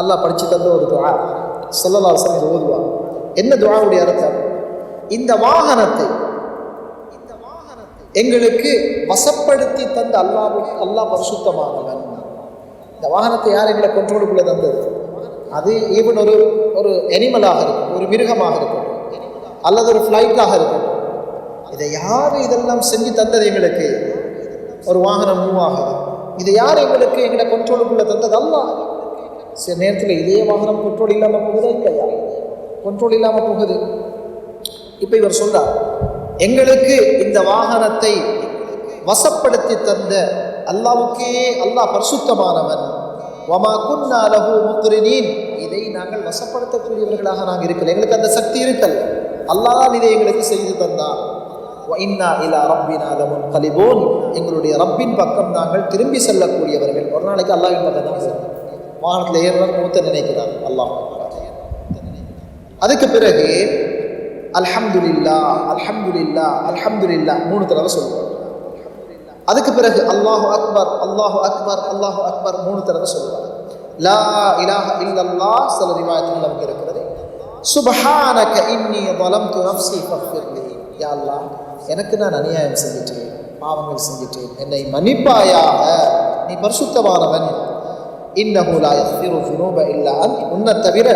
A: அல்லாஹ் படிச்சு தந்த ஒரு துஆ. ஸல்லல்லாஹு அலைஹி வஸல்லம் ஓதுவார். என்ன துஆவுடைய அர்த்தம்? இந்த வாகனத்தை எங்களுக்கு வசப்படுத்தி தந்த அல்லாஹ் பரிசுத்தமானவன். இந்த வாகனத்தை யார் எங்களை கண்ட்ரோலுக்குள்ள தந்தது? அது ஈவன் ஒரு அனிமலாக இருக்கும், ஒரு மிருகமாக இருக்கட்டும், அல்லது ஒரு ஃப்ளைட்டாக இருக்கட்டும், இதை யார் இதெல்லாம் செஞ்சு தந்தது எங்களுக்கு? ஒரு வாகனம் மூவ் ஆகுது, இதை யார் எங்களுக்கு எங்களை கண்ட்ரோலுக்குள்ள தந்தது? அல்லாஹ். சில நேரத்தில் இதே வாகனம் கண்ட்ரோல் இல்லாமல் போகுதா இல்லையா? கண்ட்ரோல் இல்லாமல் போகுது. இப்போ இவர் சொல்றார், எங்களுக்கு இந்த வாகனத்தை வசப்படுத்தி தந்த அல்லாஹ்வுக்கே அல்லாஹ் பரிசுத்தமானவன். வமா குன்னா லஹு முக்ரினீன், இதை நாங்கள் வசப்படுத்தக்கூடியவர்களாக நாங்கள் இருக்கல, எங்களுக்கு அந்த சக்தி இருக்கல்ல, அல்லாஹ் தான் இதை எங்களுக்கு செய்து தந்தான். வ இன்னா இலா ரப்பினா லமுன்கலிபூன், எங்களுடைய ரப்பின் பக்கம் நாங்கள் திரும்பி செல்லக்கூடியவர்கள். ஒரு நாளைக்கு அல்லாஹ்வின் பக்கம் தான் செல்லும். வாகனத்தில் ஏறுறாங்க மூத்த நினைக்கிறாங்க அல்லாஹ். அதுக்கு பிறகு அல்ஹம்துலில்லாஹ் அல்ஹம்துலில்லாஹ் அல்ஹம்துலில்லாஹ் 3 தடவை சொல்லுவாங்க. அதுக்கு பிறகு அல்லாஹு அக்பர் அல்லாஹு அக்பர் அல்லாஹு அக்பர் 3 தடவை சொல்லுவாங்க. லா இலாஹ இல்லல்லாஹ் சில ரிவாயத்தில் நமக்கு இருக்கிறது. சுப்ஹானக இன்னி ظلمت نفسي فاغفر لي, யா அல்லாஹ் எனக்கு நான் அநியாயம் செஞ்சிட்டேன், பாவங்கள் செஞ்சிட்டேன், என்னை மன்னிப்பாயாக, நீ பரிசுத்தமானவன். இன்னஹு லா யக்ஃபிரு ذுனூப இல்லா அன்த், உன்னை தவிர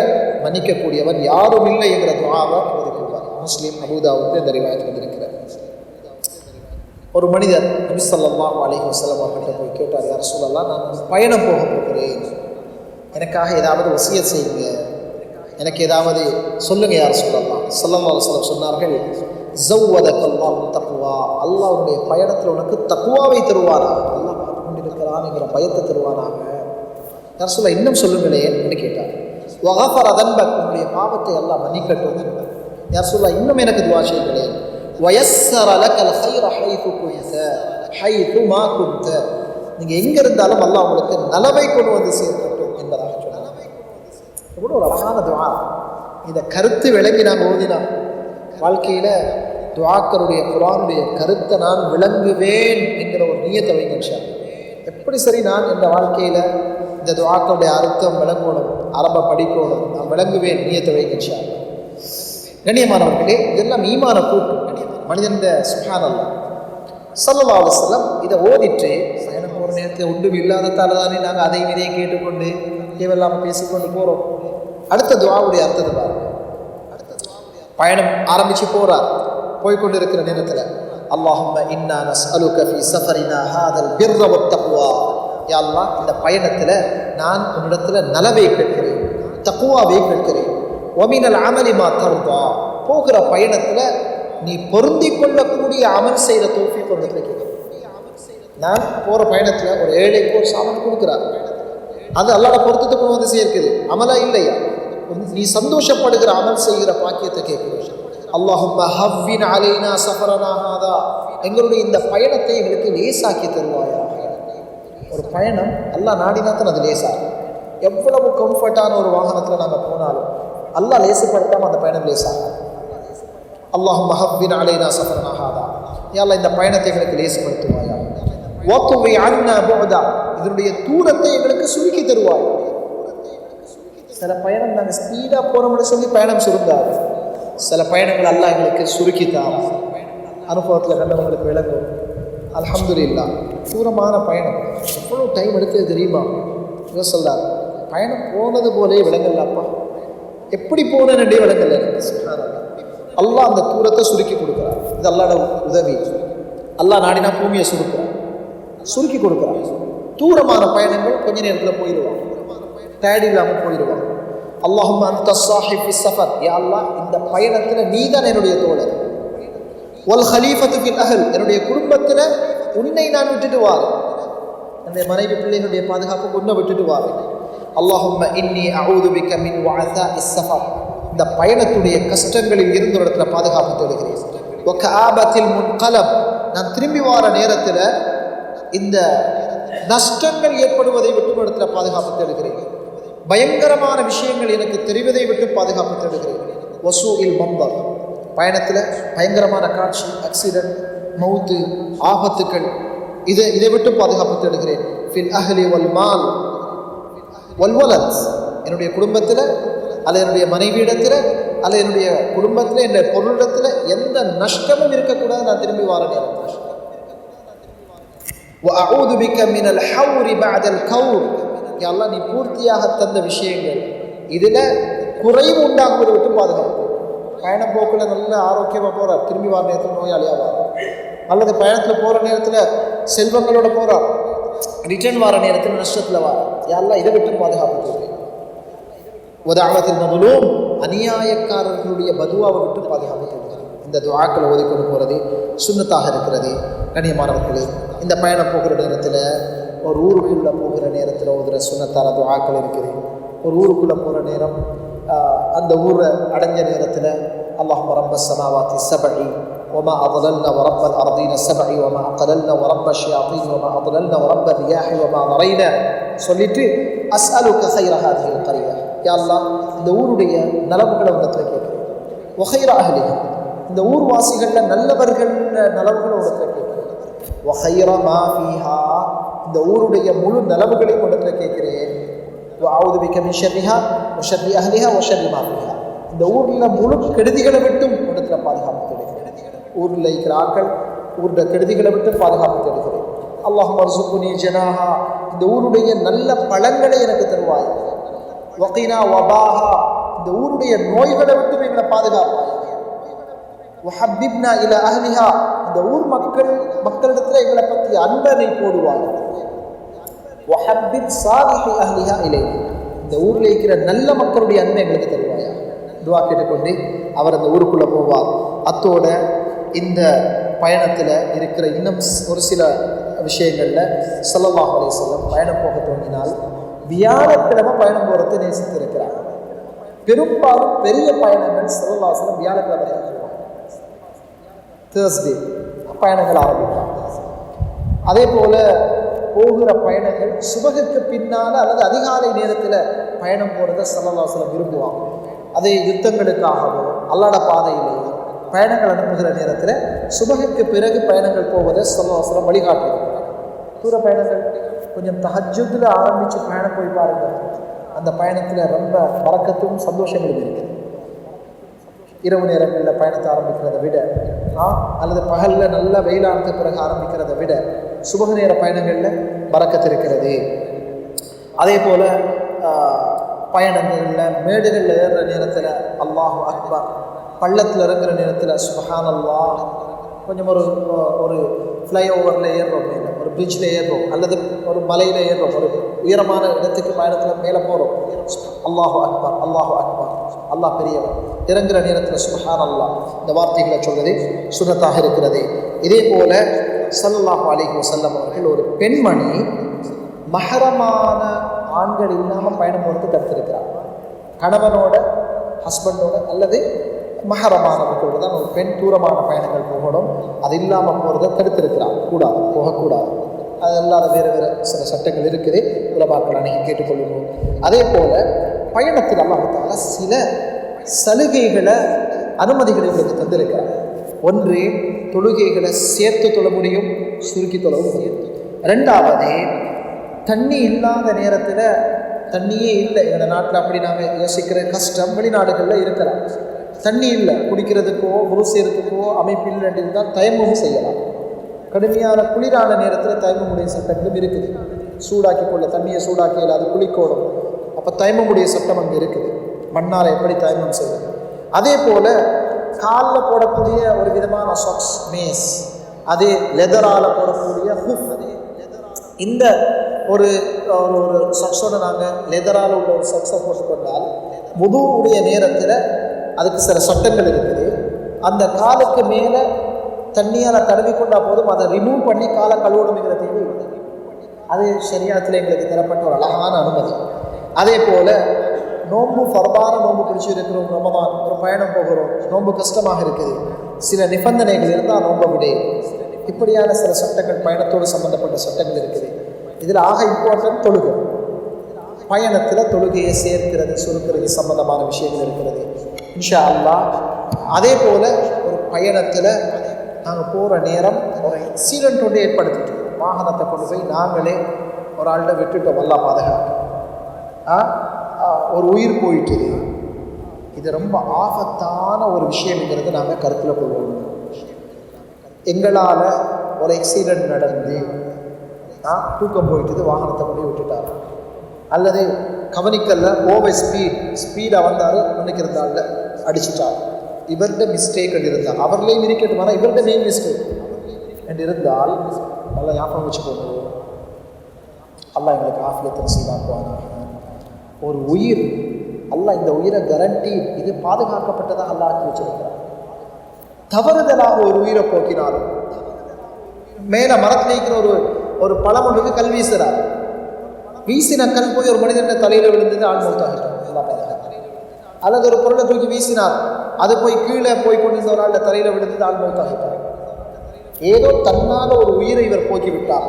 A: மன்னிக்கக்கூடியவன் யாரும் இல்லை என்கிற துஆவை ஓதிக்கொள்வார். முஸ்லிம், அபூ தாவூத் இந்த ரிவாயத்தில் வந்திருக்கிறார். ஒரு மனிதர் நபி ஸல்லல்லாஹு அலைஹி வஸல்லம் அவர்கிட்ட போய் கேட்டார், யா ரசூலல்லாஹ் நான் பயணம் போக போகிறேன், எனக்காக ஏதாவது வசியத் செய்யுங்க, எனக்கு ஏதாவது சொல்லுங்க யா ரசூலல்லாஹ். ஸல்லல்லாஹு அலைஹி வஸல்லம் சொன்னார்கள், ஸவ்வதகல்லாஹு தக்வா, அல்லாஹ் உன்னுடைய பயணத்தில் உனக்கு தக்வாவை தருவானா, அல்லாஹ் பார்த்து கொண்டிருக்கிறான் என்கிற பயத்தை தருவானாக. யா ரசூலல்லாஹ் இன்னும் சொல்லுங்களேன் என்று கேட்டார். வகஃபர தன்பக், உன்னுடைய பாவத்தை அல்லாஹ் மன்னிக்கட்டும். யா ரசூலல்லாஹ் இன்னும் எனக்கு துஆ செய்யுங்களேன். வயஸ்ஸர லக்கல் கைர ஹைது குன்த ஹைது மா குன்த, நீங்க எங்க இருந்தாலும் அல்லாஹ் உங்களுக்கு நலவை கொண்டு வந்து சேர்க்கட்டும் என்பதாக சொன்னார். இவ்வளவு ஒரு அழகான துஆ. இந்த கருத்து விளங்கி நான் ஓதினா வாழ்க்கையில துஆக்களுடைய குர்ஆனுடைய கருத்தை நான் விளங்குவேன் என்கிற ஒரு நியத்தை வைங்க இன்ஷா அல்லாஹ். எப்படி சரி நான் இந்த வாழ்க்கையில இந்த துஆக்களுடைய அர்த்தம் விளங்கணும், அரப படிக்கணும், நான் விளங்குவேன், நியத்தை வைங்க இன்ஷா அல்லாஹ். கண்ணியமானவர்களே, இதெல்லாம் ஈமான கூட்டு மனிதன். சுப்ஹானல்லாஹ் ஸல்லல்லாஹு அலைஹி வஸல்லம் இதை ஓதிட்டு பயணம் போகிற நேரத்தில் ஒன்றும் இல்லாததால தானே நாங்கள் அதையும் இதையும் கேட்டுக்கொண்டு தேவையில்லாமல் பேசிக்கொண்டு போகிறோம். அடுத்த துஆவுடைய அர்த்தத்தை பாருங்க. பயணம் ஆரம்பித்து போகிறார், போய்கொண்டு இருக்கிற நேரத்தில் அல்லாஹும்ம இன்னா நஸ்அலுக ஃபீ ஸஃபரினா ஹாதல் பிர்ர வத்தக்வா, யா அல்லாஹ் இந்த பயணத்தில் நான் உன்னிடத்தில் நலவை கேட்கிறேன், தக்வாவை கேட்கிறேன். வமினல் அமலி மா தர்தா, போகிற பயணத்தில் நீ பொருந்தி கொள்ளக்கூடிய அமல் செய்கிற தௌஃபீக் ஒரு இடத்துல கேட்குறேன். நான் போகிற பயணத்தில் ஒரு ஏழைக்கு ஒரு சாமான் கொடுக்குறாரு, அது அல்லாஹ்வோட பொருத்தத்தை கொண்டு வந்து சேர்க்குது, அமலா இல்லையா? நீ சந்தோஷப்படுகிற அமல் செய்கிற பாக்கியத்தை கேட்குறேன். அல்லாஹும்ம ஹவ்வின் அலைனா சஃபரனா ஹாதா, எங்களுடைய இந்த பயணத்தை எங்களுக்கு லேசாக்கி தருவாயா. ஒரு பயணம் அல்லாஹ் நாடினா தான் அது லேசாகும். எவ்வளவு கம்ஃபர்ட்டான ஒரு வாகனத்தில் நாங்கள் போனாலும் அல்லாஹ் லேசுப்படுத்தாமல் அந்த பயணம் லேசாகும். அல்லாஹும்ம ஹவ்வின் அலைனா சஃபரனா ஹாதா, யா அல்லாஹ் இந்த பயணத்தை எங்களுக்கு லேசுப்படுத்துவாயா. வத்துவி அன்னா புஅதா, இதனுடைய தூரத்தை எங்களுக்கு சுருக்கி தருவாய். சில பயணம் நாங்கள் ஸ்பீடாக போகிறோம்னு சொல்லி பயணம் சுருங்காது. சில பயணங்கள் அல்லாஹ் எங்களுக்கு சுருக்கித்தான். அனுபவத்தில் கண்டவங்களுக்கு விளங்கும். அல்ஹம்துலில்லாஹ், தூரமான பயணம் எவ்வளோ டைம் எடுத்தது தெரியுமா? இவர் சொல்றார், பயணம் போனது போலே விளங்கல்லப்பா, எப்படி போனேன்னே விளங்கல எனக்கு. சுப்ஹானல்லாஹ், அல்லாஹ் அந்த தூரத்தை சுருக்கி கொடுக்குறார். இது அல்லாஹ்வோட உதவி. அல்லாஹ் நாடினா பூமியை சுருக்கி கொடுக்குறான். தூரமான பயணங்கள் கொஞ்ச நேரத்தில் போயிடுவான், டயர்ட் இல்லாமல் போயிடுவான். அல்லாஹும்ம அன்த ஸாஹிப் ஃபிஸ் ஸஃபர், யா அல்லாஹ் இந்த பயணத்தில் நீதான் என்னுடைய தோழர். வல் ஹலீஃபத்து ஃபில் அஹல், என்னுடைய குடும்பத்தில் உன்னை நான் விட்டுட்டு வாரேன், என்னுடைய மனைவி பிள்ளைகளுடைய பாதுகாப்பு உன்னை விட்டுட்டு வாரேன். அல்லாஹும்ம இன்னி அஊது பிக மின் வஅஸாஇஸ் ஸஃபர், இந்த பயணத்துடைய கஷ்டங்களில் இருந்து ஒரு இடத்துல பாதுகாப்பு தேடுகிறேன். வ கஆபத்தில் முன்கலப், நான் திரும்பி வார நேரத்தில் இந்த நஷ்டங்கள் ஏற்படுவதை விட்டு இடத்துல பாதுகாப்பு தேடுகிறேன். பயங்கரமான விஷயங்கள் எனக்கு தெரிவதை விட்டு பாதுகாப்பு தேடுகிறேன். வசூஇல் மம்பர், பயணத்தில் பயங்கரமான காட்சி, ஆக்சிடென்ட், மௌத்து, ஆபத்துக்கள், இதை விட்டு பாதுகாப்பு தேடுகிறேன். ஃபில் அஹ்லி வல் மால் வல் வலத், என்னுடைய குடும்பத்தில் அல்லது என்னுடைய மனைவியிடத்தில் அல்லது என்னுடைய குடும்பத்தில் என்னுடைய பொருளிடத்தில் எந்த நஷ்டமும் இருக்கக்கூடாது. நான் திரும்பி வார நேரத்தில் وأعوذ بك من الحور بعد الكور, யா அல்லாஹ் நீ பூர்த்தியாக தந்த விஷயங்கள் இதில் குறைவு உண்டாக்குவதை விட்டு பாதுகாப்பு. பயணம் போக்கில் நல்ல ஆரோக்கியமாக போகிறார், திரும்பி வர நேரத்தில் நோயாளியாக வரார். அல்லது பயணத்தில் போகிற நேரத்தில் செல்வங்களோட போகிறார், ரிட்டர்ன் வர நேரத்தில் நஷ்டத்தில் வர. யா அல்லாஹ் இதை விட்டு பாதுகாப்பு தேவை. உதாரணத்தில் மதுலூம், அநியாயக்காரர்களுடைய பதுவாவை விட்டு பாதுகாப்பு தேவை. இந்த துஆக்களை ஓதிக்கொண்டு போகிறது சுன்னத்தாக இருக்கிறது. கண்ணியமானவர்களே, இந்த பயணம் போகிற நேரத்தில், ஒரு ஊருக்குள்ளே போகிற நேரத்தில் ஓதுகிற சுன்னத்தான துஆக்கள் இருக்குது. ஒரு ஊருக்குள்ளே போகிற நேரம், அந்த ஊரை அடைஞ்ச நேரத்தில் அல்லாஹும்ம ரப்பஸ் ஸமாவாத்தி ஸபஇ வமா அضللنا ورب الارضين السبع وما اقللنا ورب الشياطين وما اضللنا ورب الرياح وما ضرينا சொல்லிட்டு அஸ்அலுக خير هذه القريه, யா அல்லாஹ் இந்த ஊருடைய நலவுகளை உன்னத்துல கேட்கிறேன். وخير اهلها, இந்த ஊர்வாசிகளில் நல்லவர்கள் நலவுகளை உன்னத்துல கேட்கிறேன். وخير ما فيها, இந்த ஊருடைய முழு நலவுகளையும் உன்னத்துல கேட்கிறேன். وأعوذ بك من شرها وشر أهلها وشر ما فيها, இந்த ஊரில் முழு கெடுதிகளை விட்டும் இடத்துல பாதுகாப்பு தேடுகிறேன். ஊரில் இருக்கிற ஆக்கள் ஊருடைய கெடுதிகளை விட்டு பாதுகாப்பு தேடுகிறேன். அல்லாஹும்ம ர்ஸுக்னி ஜனாஹா, இந்த ஊருடைய நல்ல பழங்களை எனக்கு தருவாய். வகீனா வபாஹா, இந்த ஊருடைய நோய்களை விட்டும் எங்களை பாதுகாப்பாய். வஹப்பிப்னா இலா அஹ்லிஹா, இந்த ஊர் மக்களிடத்தில் எங்களை பற்றி அன்பனை போடுவாய். வஹப்பிப் சாலிஹி அஹ்லிஹா இலைஹி, இந்த ஊரில் இருக்கிற நல்ல மக்களுடைய அன்பை எங்களுக்கு தருவாயா. துஆ கேட்டுக்கொண்டு அவர் அந்த ஊருக்குள்ளே போவார். அத்தோட இந்த பயணத்தில் இருக்கிற இன்னும் ஒரு சில விஷயங்களில் ஸல்லல்லாஹு அலைஹி வஸல்லம் பயணம் போக துவங்கினால் வியாழக்கிழமை பயணம் போகிறதை நேசித்து இருக்கிறார். பெரும்பாலும் பெரிய பயணங்கள் ஸல்லல்லாஹு அலைஹி வஸல்லம் வியாழக்கிழமை தான் போவாங்க. தேர்ஸ்டே பயணங்கள் ஆரம்பிப்பாங்க. அதே போல் போகிற பயணங்கள் சுபகுக்கு பின்னால் அல்லது அதிகாலை நேரத்தில் பயணம் போகிறத ஸல்லல்லாஹு அலைஹி வஸல்லம் விரும்புவாங்க. அதே யுத்தங்களுக்காகவோ அல்லாஹ்வோட பாதையிலேயோ பயணங்கள் அனுப்புகிற நேரத்தில் சுபகுக்கு பிறகு பயணங்கள் போவதை ஸல்லல்லாஹு அலைஹி வஸல்லம் வழிகாட்டியிருக்கிறார். தூர பயணங்கள் கொஞ்சம் தஹஜ்ஜுதில் ஆரம்பித்து பயணம் போய் பாருங்கள், அந்த பயணத்தில் ரொம்ப பரக்கத்தும் சந்தோஷங்களும் இருக்குது. இரவு நேரங்களில் பயணத்தை ஆரம்பிக்கிறத விட அல்லது பகலில் நல்ல வெயிலானதுக்கு பிறகு ஆரம்பிக்கிறத விட சுபக நேர பயணங்களில் பரக்கத்து இருக்கிறது. அதே போல் பயணங்களில் மேடுகளில் ஏறுற நேரத்தில் அல்லாஹு அக்பர், பள்ளத்தில் இறங்குற நேரத்தில் சுப்ஹானல்லாஹ், கொஞ்சம் ஒரு ஃப்ளைஓவரில் ஏறுறோம், ஒரு பிரிட்ஜில் ஏறுறோம் அல்லது ஒரு மலையில் ஏறுறோம், ஒரு உயரமான இடத்துக்கு பயணத்தில் மேலே போகிறோம், அல்லாஹு அக்பர் அல்லாஹு அக்பர் அல்லாஹ் பெரியவன். இறங்குற நேரத்தில் சுப்ஹான் அல்லாஹ் இந்த வார்த்தைகளை சொல்வது சுன்னத்தாக இருக்கிறது. இதே போல ஸல்லல்லாஹு அலைஹி வஸல்லம் அவர்கள் ஒரு பெண்மணி மஹரமான ஆண்கள் இல்லாமல் பயணம் போகிறது தடுத்திருக்கிறார். கணவனோட, ஹஸ்பண்டோட அல்லது மஹரமானவர்களோடு தான் ஒரு பெண் தூரமான பயணங்கள் போகணும். அது இல்லாமல் போகிறத தடுத்திருக்கிறார். கூடாது, போகக்கூடாது. அது அல்லாத வேறு வேறு சில சட்டங்கள் இருக்குது, உலமாக்கள் அன்னைக்கு கேட்டுக்கொள்ளணும். அதே போல் பயணத்தில் அல்லாஹ் தஆலா சில சலுகைகளை, அனுமதிகளை உங்களுக்கு தந்திருக்கிறார். ஒன்று, தொழுகைகளை சேர்த்து தொழ முடியும், சுருக்கி தொழவும் முடியும். ரெண்டாவது, தண்ணி இல்லாத நேரத்தில், தண்ணியே இல்லை எங்கள் நாட்டில், அப்படி நாங்கள் யோசிக்கிற கஷ்டம் வெளிநாடுகளில் இருக்கலாம். தண்ணி இல்லை, குடிக்கிறதுக்கோ உரு செய்கிறதுக்கோ அமைப்பில் இருந்தால் தயமும் செய்யலாம். கடுமையான குளிரான நேரத்தில் தயமமுடைய சட்டங்களும் இருக்குது. சூடாக்கி கொள்ள, தண்ணியை சூடாக்கி அது குளிக்கோடும். அப்போ தயமமுடைய சட்டம் அங்கே இருக்குது. மண்ணால் எப்படி தயமம் செய்வது. அதே போல் காலில் போடக்கூடிய ஒரு விதமான சாக்ஸ், மேஸ், அதே லெதரால் போடக்கூடிய ஹூஃப், இந்த ஒரு ஒரு சாக்ஸோட நாங்கள் லெதரால் உள்ள ஒரு சாக்ஸை போட்டுக்கொண்டால் வுதுவுடைய நேரத்தில் அதுக்கு சில சட்டங்கள் இருக்குது. அந்த காலுக்கு மேலே தண்ணியால் தடவி கொண்டால் போதும், அதை ரிமூவ் பண்ணி காலை கழுவணுங்கிற தேவை இல்லை. அது ஷரியத்தில் எங்களுக்கு தரப்பட்ட ஒரு அழகான அனுமதி. அதே போல் நோன்பு, ஃபர்தான நோன்பு பிடிச்சி இருக்கிறோம், ரமதான் ஒரு பயணம் போகிறோம், நோன்பு கஷ்டமாக இருக்குது, சில நிபந்தனைகள் இருந்தால் நோன்பை விடு. இப்படியான சில சட்டங்கள், பயணத்தோடு சம்பந்தப்பட்ட சட்டங்கள் இருக்குது. இதில் ஆக இம்பார்ட்டன்ட் தொழுகை. பயணத்தில் தொழுகையை சேர்க்கிறது, சுருக்கிறது சம்பந்தமான விஷயங்கள் இருக்கிறது இன்ஷா அல்லாஹ். அதே போல் ஒரு பயணத்தில் நாங்கள் போகிற நேரம் ஒரு ஆக்சிடென்ட் ஒன்று ஏற்படுத்திட்டு, வாகனத்தை கொண்டு போய் நாங்களே ஒரு ஆள்கிட்ட விட்டுட்டோம், நல்லா பாதுகாப்பு, ஒரு உயிர் போயிட்டுது. இது ரொம்ப ஆபத்தான ஒரு விஷயம்ங்கிறது நாங்கள் கருத்தில் கொள்வோம். எங்களால் ஒரு ஆக்சிடென்ட் நடந்து தூக்கம் போயிட்டுது, வாகனத்தை கொண்டு விட்டுட்டார், அல்லது கவனிக்கல்ல, ஓவர் ஸ்பீடாக வந்தார், முன்னுக்கு இருந்தால் அடிச்சுட்டார், இவருடைய மிஸ்டேக் என்று இருந்தால், அவர்களையும் இருக்கட்டும், ஆனால் இவருடைய மெயின் மிஸ்டேக் என்று இருந்தால் நல்லா ஞாபகம் வச்சுக்கோங்க. அல்லாஹ் எங்களுக்கு ஆஃபியத்தை நசீபாக்குவானா. ஒரு உயிர், அல்லாஹ் இந்த உயிரை கேரண்டி, இது பாதுகாக்கப்பட்டதாக அல்லாஹ் ஆக்கி வச்சிருக்கிறார். தவறுதலாக ஒரு உயிரை போக்கினாலும், மேலே மரத்தில் இருக்கிற ஒரு பழமொழிக்கு கல் வீசுறார், வீசின கல் போய் ஒரு மனிதன் தலையில் விழுந்தது, ஆள் மௌத்தாகிட்டார். அல்லது ஒரு பொருளை தூக்கி வீசினார், அது போய் கீழே போய் கொண்டிருந்த ஒரு ஆள் தலையில் விழுந்தது, ஆள் மௌத்தாகிட்டார். ஏதோ தன்னால் ஒரு உயிரை இவர் போக்கி விட்டார்.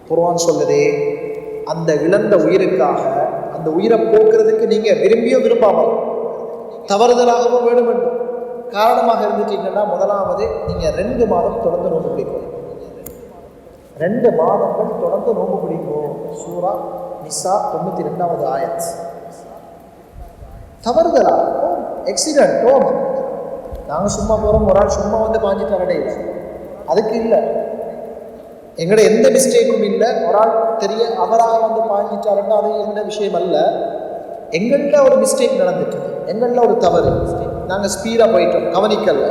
A: குர்ஆன் சொல்லுதே, அந்த இழந்த உயிருக்காக, அந்த உயிரை போக்குறதுக்கு நீங்கள் விரும்பியோ விரும்பாமல் தவறுதலாகவும் வேணும் என்று காரணமாக இருந்துட்டீங்கன்னா, முதலாவது நீங்கள் 2 மாதம் தொடர்ந்து நோன்பு பிடிக்கும். 2 மாதங்கள் தொடர்ந்து நோன்பு பிடிக்கும். சூரா நிசா 92வது ஆயத். தவறுதலா ஆக்சிடென்ட் நாங்கள் சும்மா போகிறோம், ஒரு ஆள் சும்மா வந்து பாஞ்சிட்டு இல்லை, அதுக்கு இல்லை, எங்களோட எந்த மிஸ்டேக்கும் இல்லை. ஒரு ஆள் தெரிய அவராக வந்து பாஞ்சிட்டாருன்னா அது எந்த விஷயம் அல்ல. எங்கள்கிட்ட ஒரு மிஸ்டேக் நடந்துட்டு, எங்களில் ஒரு தவறு, நாங்கள் ஸ்பீடாக போயிட்டோம், கவனிக்கல.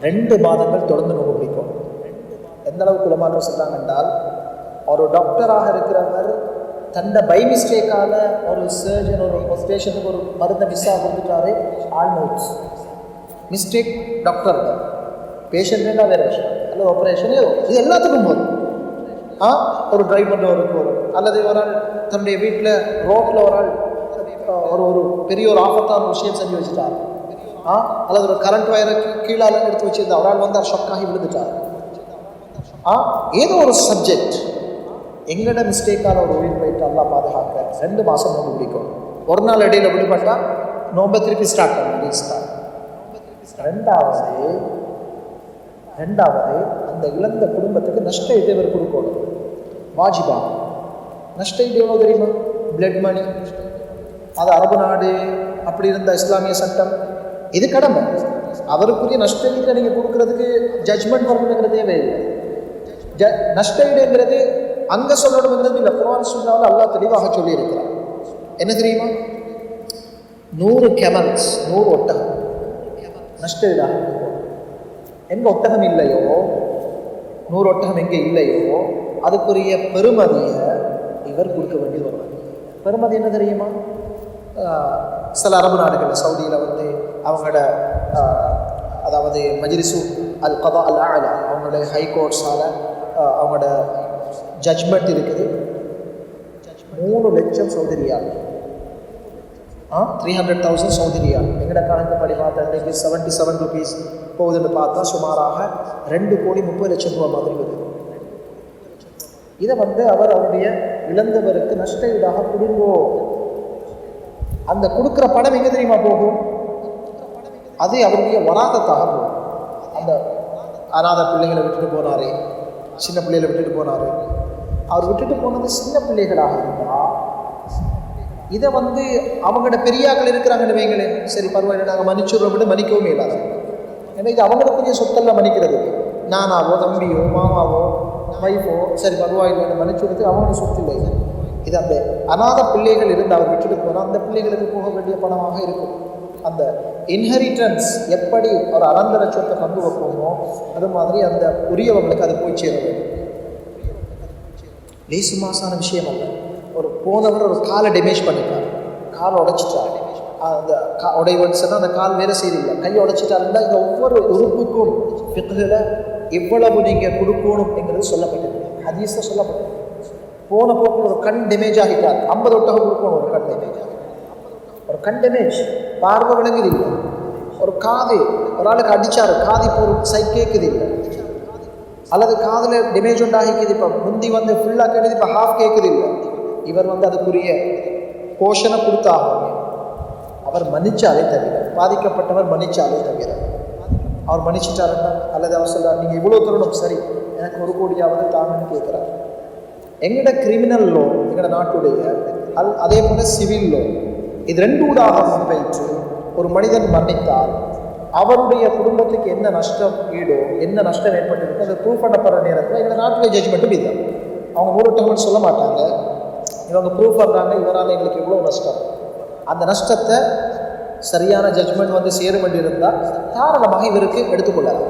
A: 2 மாதங்கள் தொடர்ந்து நோன்பு பிடிக்கும். எந்த அளவுக்கு உலமாக்கள் சொல்கிறாங்க என்றால், ஒரு டாக்டராக இருக்கிறவர் தன்னை பை மிஸ்டேக்கான ஒரு சர்ஜன், ஒரு பேஷண்ட்டுக்கு ஒரு மருந்தை மிஸ்ஸாக கொடுத்துட்டாரு, ஆல்மோஸ்ட் மிஸ்டேக் டாக்டர் தான், பேஷண்ட்னா வேறு விஷயம், அல்லது ஆப்ரேஷனே இது எல்லாத்துக்கும் போதும். ஒரு ட்ரைவ் பண்ணுறவருக்கு வரும், அல்லது ஒரு ஆள் தன்னுடைய வீட்டில் ரோட்டில் ஒரு ஆள் ஒரு பெரிய ஒரு ஆபத்தான விஷயம் செஞ்சு வச்சுட்டார், அல்லது ஒரு கரண்ட் வயரை கீழால் எடுத்து வச்சுருந்தா ஒரு ஆள் வந்து ஷாக்காகி விழுந்துட்டார். ஏதோ ஒரு சப்ஜெக்ட் எங்கட மிஸ்டேக்கான ஒரு உயிர் போயிட்டு அல்லாஹ் பாதுகாக்க 2 மாதம் நோன்பு பிடிக்கும். ஒரு நாள் இடையில விடுபட்டால் நோன்பை திருப்பி ஸ்டார்ட் பண்ணணும். ரெண்டாவது அந்த இழந்த குடும்பத்துக்கு நஷ்ட ஈடு இவர் கொடுக்கணும், வாஜிபா. நஷ்ட ஈடு எவ்வளோ தெரியுமா? Blood money. அது அரபு நாடு அப்படி இருந்த இஸ்லாமிய சட்டம், இது கடமை. அவருக்குரிய நஷ்ட ஈட்டை நீங்கள் கொடுக்கறதுக்கு ஜட்ஜ்மெண்ட் வரணுங்கிற தேவையில்லை. நஷ்ட ஈடுங்கிறது அங்கே சொல்லணுங்கிறது இல்லை, குர்ஆன் சுன்னாவில் அல்லாஹ் தெளிவாக சொல்லியிருக்கிறார். என்ன தெரியுமா? 100 கெமல்ஸ், 100 ஒட்டகம் நஷ்ட ஈடாக. எங்கே ஒட்டகம் இல்லையோ, 100 ஒட்டகம் எங்கே இல்லையோ அதுக்குரிய பெருமதியை இவர் கொடுக்க வேண்டி வருவார். பெருமதி என்ன தெரியுமா? சில அரபு நாடுகளில் சவுதியில் வந்து அவங்களோட அதாவது மஜ்லிஸு அல் கதா அல் ஆலா அவங்களோட ஹைகோர்ட்ஸால் அவங்களோட ஜட்ஜ்மெண்ட் இருக்குது 3 லட்சம் சவுதி ரியால், 300,000 சவுதி ரியால். எங்கட கணக்குப்படி பார்த்தா இன்றைக்கு 77 ருபீஸ் போகுதுன்னு பார்த்தா சுமாராக 2,30,00,000 ரூபா மாதிரி வருது. இதை வந்து அவர் அவருடைய இழந்தவருக்கு நஷ்ட ஈடாக கொடுங்கோ. அந்த கொடுக்குற பணம் எங்கே தெரியுமா போகும்? அது அவருடைய வராகத்தாக போகும். அந்த அநாத பிள்ளைகளை விட்டுட்டு போனாரு, சின்ன பிள்ளைகளை விட்டுட்டு போனாரு. அவர் விட்டுட்டு போனது சின்ன பிள்ளைகளாக இருந்தால் இதை வந்து அவங்களோட பெரியாக்கள் இருக்கிறாங்கன்னு வைங்களேன், சரி பரவாயில்லை நாங்கள் மன்னிச்சுடுறோம் விட மன்னிக்கவும் இல்லாத. ஏன்னா இது அவங்களுக்குரிய சொத்தெல்லாம் மன்னிக்கிறது. நானாவோ தம்பியோ மாமாவோ வைஃபோ சரி பரவாயில்லைன்னு மன்னிச்சுடுறது அவங்களோட சொத்து இல்லை. இது அந்த அநாத பிள்ளைகள் இருந்து அவர் விட்டுட்டு போனால் அந்த பிள்ளைகளுக்கு போக வேண்டிய பணமாக இருக்கும். அந்த இன்ஹெரிட்டன்ஸ் எப்படி ஒரு அனந்தர சொத்தை பங்கு வைப்போமோ அது மாதிரி அந்த உரியவங்களுக்கு அது போய் சேர வேண்டும். லேசு மாசான விஷயம் அல்ல. ஒரு போனவர் ஒரு காலை டேமேஜ் பண்ணிட்டார், காலை உடைச்சிட்டார். அந்த உடைவன்னு சொன்னால் அந்த கால் வேலை செய்யல, கையை உடைச்சிட்டாருன்னா இந்த ஒவ்வொரு உறுப்புக்கும் ஃபிக்ஹில் இவ்வளவு நீங்கள் கொடுக்கணும் என்கிறது சொல்லப்பட்டது, ஹதீஸில் சொல்லப்பட்டது. போன போக்கில் ஒரு கண் டேமேஜ் ஆகிட்டார், 50 ஒட்டகம் கொடுக்கணும். ஒரு கண் டேமேஜ் ஆகிட்டார், ஒரு கண் டேமேஜ், பார்வை விளங்குது இல்லை. ஒரு காது ஒரு ஆளுக்கு அடித்தார், காது இப்போ ஒரு சைட் கேட்குது இல்லை, அல்லது காதில் டேமேஜ் உண்டாகிக்குது, இப்போ முந்தி வந்து ஃபுல்லாக கேட்குது, இப்போ ஹாஃப் கேட்குது இல்லை. இவர் வந்து அதுக்குரிய போஷனை கொடுத்தாகும். அவர் மன்னிச்சாலே தவிர, பாதிக்கப்பட்டவர் மன்னிச்சாலே தவிர, அவர் மன்னிச்சிட்டாருன்னா அல்லது அவர் சொல்கிறார் நீங்கள் இவ்வளோ தருணம் சரி எனக்கு 1 கோடியாவது தாங்கன்னு கேட்குறார். எங்களோட கிரிமினல் லோ எங்களோட நாட்டுடைய அதே போல் சிவில் லோ இது 2 ஊடாக முன்வைத்து ஒரு மனிதன் மன்னித்தால் அவருடைய குடும்பத்துக்கு என்ன நஷ்டம் ஈடோ என்ன நஷ்டம் ஏற்பட்டிருக்கோ அதை ப்ரூவ் பண்ணப்படுற நேரத்தில் எங்கள் நாட்டுடைய ஜட்ஜ்மெண்ட்டும் இதுதான். அவங்க 3 டைம் சொல்ல மாட்டாங்க, இவங்க ப்ரூவ் பண்ணுறாங்க இவரால் எங்களுக்கு இவ்வளோ நஷ்டம். அந்த நஷ்டத்தை சரியான ஜட்ஜ்மெண்ட் வந்து சேர வேண்டியிருந்தால் தாராளமாக இவருக்கு எடுத்துக்கொள்ளலாம்.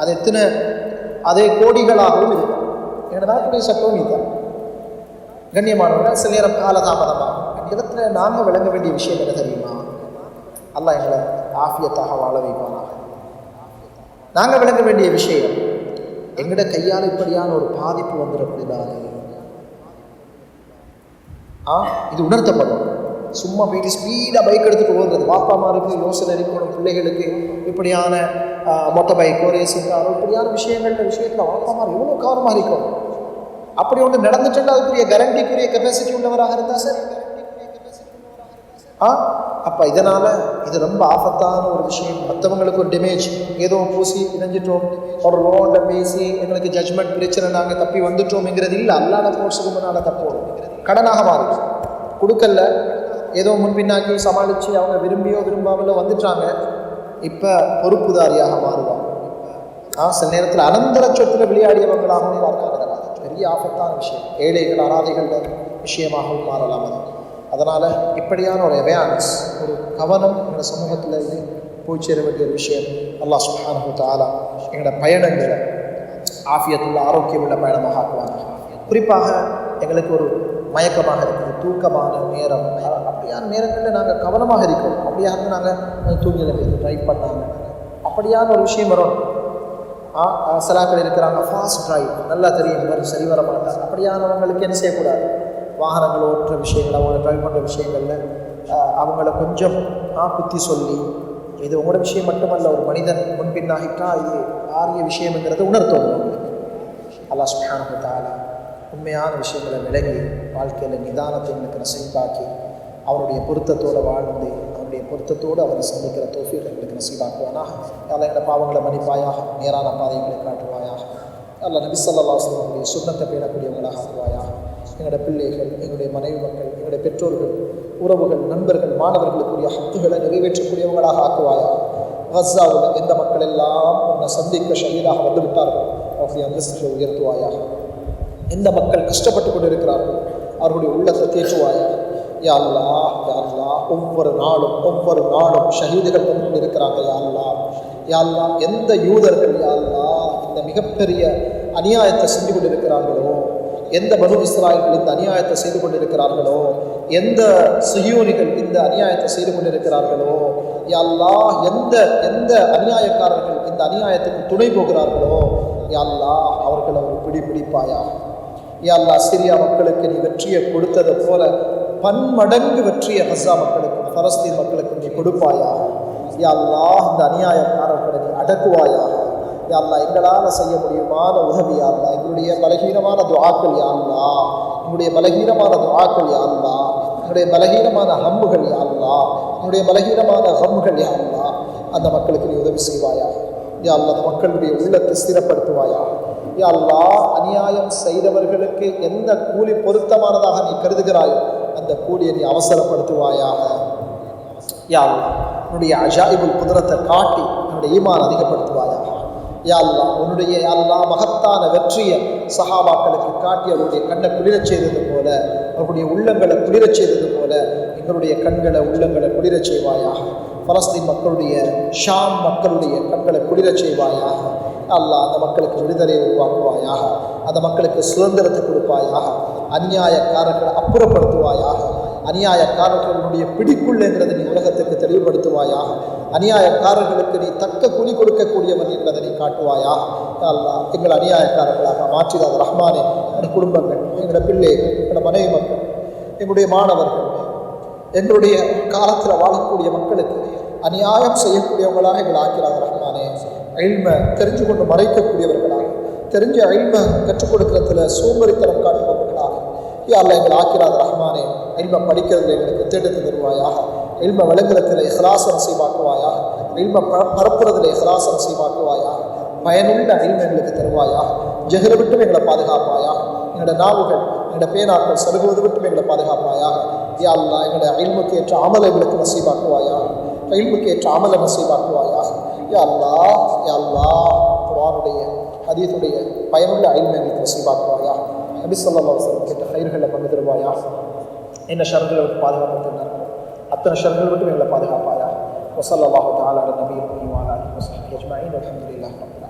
A: அது எத்தனை அதே கோடிகளாகவும் இருக்கும். எங்கள் நாட்டுடைய சட்டமும் இதுதான். கண்ணியமானவர்கள் சில நேரம் காலதாமதமாகும். இடத்துல நாங்கள் விளங்க வேண்டிய விஷயம் என்ன தெரியுமா? அல்லாஹ் எங்களை ஆஃபியத்தாக வாழ வைப்பானாக. நாங்கள் விளங்க வேண்டிய விஷயம் எங்கட கையால் இப்படியான ஒரு பாதிப்பு வந்துடக்கூடாது. இது உணர்த்தப்படும். சும்மா போயிட்டு ஸ்பீடாக பைக் எடுத்துகிட்டு ஓடுறது, வாப்பாமாருக்கு யோசனை இருக்கணும், பிள்ளைகளுக்கு இப்படியான மொட்டை பைக்கோ ரேசிங் காரோ இப்படியான விஷயத்தில் வாப்பாமார் எவ்வளோ கவனமாக இருக்கணும். அப்படி ஒன்று நடந்துச்சுன்னா அதுக்குரிய கேரண்டிக்குரிய கெப்பாசிட்டி உள்ளவராக இருந்தால் சரி. அப்போ இதனால் இது ரொம்ப ஆபத்தான ஒரு விஷயம். மற்றவங்களுக்கு ஒரு டேமேஜ் ஏதோ பூசி இணைஞ்சிட்டோம், ஒரு லோனில் பேசி எங்களுக்கு ஜட்ஜ்மெண்ட் பிரச்சனை நாங்கள் தப்பி வந்துட்டோம்ங்கிறது இல்லை. அல்லாத கோர்ஸுக்கு முன்னால் தப்போம் கடனாக மாறும். கொடுக்கல ஏதோ முன்பின்னாக்கி சமாளித்து அவங்க விரும்பியோ விரும்பாமலோ வந்துட்டாங்க, இப்போ பொறுப்புதாரியாக மாறுவாங்க. சில நேரத்தில் அனந்தர சொத்தில் விளையாடியவங்களாகவும் பார்க்காங்க. பெரிய ஆபத்தான விஷயம். ஏழைகள் அனாதைகள் விஷயமாகவும் மாறலாம். அதனால் இப்படியான ஒரு அவேர்னஸ், ஒரு கவனம் எங்களோட சமூகத்தில் இருந்து போய் சேர வேண்டிய ஒரு விஷயம். அல்லாஹ் சுப்ஹானஹு வ தஆலா எங்களோட பயணங்களை ஆஃபியத்துள்ள ஆரோக்கியமுள்ள பயணமாக ஆக்குவாங்க. குறிப்பாக எங்களுக்கு ஒரு மயக்கமாக இருக்குது, தூக்கமான நேரம், அப்படியான நேரங்களில் நாங்கள் கவனமாக இருக்கோம். அப்படியாக இருந்து நாங்கள் தூங்கியில் ட்ரைவ் பண்ணாங்க அப்படியான ஒரு விஷயம் வரும். சிலாக்கள் இருக்கிறாங்க ஃபாஸ்ட் ட்ரைவ், நல்லா தெரியும் வரும் சரி வர மாட்டாங்க. அப்படியானவங்களுக்கு என்ன செய்யக்கூடாது? வாகனங்கள் ஓட்டுற விஷயங்கள், அவங்க ட்ரைவ் பண்ணுற விஷயங்களில் அவங்கள கொஞ்சம் புத்தி சொல்லி, இது உங்களோட விஷயம் மட்டுமல்ல, ஒரு மனிதன் முன்பின்னாகிட்டா இது ஆரிய விஷயம்ங்கிறத உணர்த்தணும் அவங்களுக்கு. அல்லாஹ் சுப்ஹானஹு வ தஆலா உண்மையான விஷயங்களை விளங்கி வாழ்க்கையில் நிதானத்தை எங்களுக்கு நசீபாக்கி அவருடைய பொருத்தத்தோடு வாழ்ந்து அவருடைய பொருத்தத்தோடு அவரை சந்திக்கிற தௌஃபீக் எங்களுக்கு நசீபாக்குவானாக. அல்ல எங்களோட பாவங்களை மன்னிப்பாயாக, நேரான பாதைகளை காட்டுவாயாக. அல்ல நபி ஸல்லல்லாஹு அலைஹி வஸல்லம் சுன்னத்தை பேணக்கூடியவங்களாக ஆக்குவாயாக. எங்களுடைய பிள்ளைகள், எங்களுடைய மனைவி மக்கள், எங்களுடைய பெற்றோர்கள், உறவுகள், நண்பர்கள், மாணவர்களுக்குரிய ஹக்குகளை நிறைவேற்றக்கூடியவங்களாக ஆக்குவாயாக. கஸாவில் எந்த மக்கள் எல்லாம் உன்னை சந்திக்க ஷஹீதாக வந்துவிட்டார்கள் அவருடைய அந்தஸ்துகளை உயர்த்துவாயாக. எந்த மக்கள் கஷ்டப்பட்டு கொண்டு இருக்கிறார்கள் அவர்களுடைய உள்ளத்தை தேற்றுவாயாக. யா அல்லாஹ், யா அல்லாஹ், ஒவ்வொரு நாளும் ஷஹீதுகள் வந்து கொண்டு இருக்கிறாங்க. யா அல்லாஹ், யா அல்லாஹ், எந்த யூதர்கள் யா அல்லாஹ் இந்த மிகப்பெரிய அநியாயத்தை செஞ்சு கொண்டு இருக்கிறார்களோ எந்த பனு இஸ்ராயல்கள் இந்த அநியாயத்தை செய்து கொண்டிருக்கிறார்களோ, எந்த சியோனிகள் இந்த அநியாயத்தை செய்து கொண்டிருக்கிறார்களோ, யா அல்லாஹ் எந்த எந்த அநியாயக்காரர்கள் இந்த அநியாயத்துக்கு துணை போகிறார்களோ, யா அல்லாஹ் அவர்களை ஒரு பிடிப்பாயா. யா அல்லாஹ் சிரியா மக்களுக்கு நீ வெற்றியை கொடுத்தது போல பன்மடங்கு வெற்றியை கஸா மக்களுக்கும் பலஸ்தீன் மக்களுக்கும் நீ கொடுப்பாயா. யா அல்லாஹ் இந்த அநியாயக்காரர்களை நீ அடக்குவாயா. யா அல்லாஹ் எங்களால் செய்ய முடியுமான உதவி யா அல்லாஹ். எங்களுடைய பலகீனமான துஆக்கள் யா அல்லாஹ், எங்களுடைய பலகீனமான துஆக்கள் யா அல்லாஹ், எங்களுடைய பலகீனமான ஹம்முகள் யா அல்லாஹ், எங்களுடைய பலகீனமான ஹம்முகள் யா அல்லாஹ், அந்த மக்களுக்கு நீ உதவி செய்வாயா. யா அல்லாஹ் அந்த மக்களுடைய உள்ளத்தை ஸ்திரப்படுத்துவாயா. யா அல்லாஹ் அநியாயம் செய்தவர்களுக்கு எந்த கூலி பொருத்தமானதாக நீ கருதுகிறாயோ அந்த கூலியை நீ அவசரப்படுத்துவாயாக. யா அல்லாஹ் உன்னுடைய அஜாயிபுல் குத்ரத்தை காட்டி என்னுடைய ஈமான் அதிகப்படுத்துவாயாக. யா அல்லாஹ் உன்னுடைய யா அல்லாஹ் மகத்தான வெற்றியை சஹாபாக்களுக்கு காட்டி அவருடைய கண்ணை குளிரச் செய்தது போல, அவருடைய உள்ளங்களை குளிரச் செய்தது போல எங்களுடைய கண்களை உள்ளங்களை குளிரச் செய்வாயாக. பலஸ்தீன் மக்களுடைய, ஷாம் மக்களுடைய கண்களை குளிரச் செய்வாயாக. அல்லாஹ் அந்த மக்களுக்கு விடுதலையை உருவாக்குவாயாக, அந்த மக்களுக்கு சுதந்திரத்தை கொடுப்பாயாக. அநியாயக்காரர்களை அப்புறப்படுத்துவாயாக. அநியாயக்காரர்களுடைய பிடிக்குள்ளேங்கிறத நீ உலகத்துக்கு தெளிவுபடுத்துவாயாக. அநியாயக்காரர்களுக்கு நீ தக்க கூலி கொடுக்கக்கூடியவன் என்பதை நீ காட்டுவாயாக. அல்லாஹ் எங்கள் அநியாயக்காரர்களாக மாற்றிடாத ரஹ்மானே. எங்கள் குடும்பங்கள், எங்களோட பிள்ளைகள், எங்களோட மனைவி மக்கள், எங்களுடைய மாணவர்கள், எங்களுடைய காலத்தில் வாழக்கூடிய மக்களுக்கு அநியாயம் செய்யக்கூடியவங்களாக எங்களை ஆக்கிறாத ரஹ்மானே. இல்மை தெரிஞ்சு கொண்டு மறைக்கக்கூடியவர்களாக, தெரிஞ்ச இல்மை கற்றுக் கொடுக்கறதுல சோம்பரித்தனம் காட்டுபவர்களாக யா அல்லாஹ் எங்களை ஆக்கிறாத ரஹ்மானே. இல்மை படிக்கிறதுல எங்களுக்கு தேட்டத்தை தருவாயாக. இல்மை விளங்குறதுல இஹ்லாஸ நசீபாக்குவாயாக. இல்மை பரப்புறதுல இஹ்லாஸ நசீபாக்குவாயாக. பயனுள்ள இல்மை எங்களுக்கு தருவாயாக. ஜஹலை விட்டும் எங்களை பாதுகாப்பாயாக. எங்களோட நாவுகள், எங்களோட பேனாக்கள் சருகுவது விட்டும் எங்களை பாதுகாப்பாயாக. யா அல்லாஹ் எங்களோட இல்முக்கு ஏற்ற அமலை எங்களுக்கு நசீபாக்குவாயாக. இல்முக்கு ஏற்ற அமலை நசீபாக்குவாயாக. யா அல்லாஹ், யா அல்லாஹ் குர்ஆனுடைய ஹதீஸுடைய பயனுள்ள இல்மை எங்களுக்கு நசீபாக்குவாயாக. நபி ஸல்லல்லாஹு அலைஹி வஸல்லம் கேட்ட ஹைர்களை பங்கு தருவாயாக. என்ன ஷர்களை விட்டு பாதுகாப்பு தந்தார்கள் அத்தனை ஷர்களை விட்டு எங்களை பாதுகாப்பாயாக. வஸல்லல்லாஹு தஆலா அலா நபியினா வ அலா ஆலிஹி வஸஹ்பிஹி அஜ்மஈன். அல்ஹம்துலில்லாஹி ரப்பில் ஆலமீன்.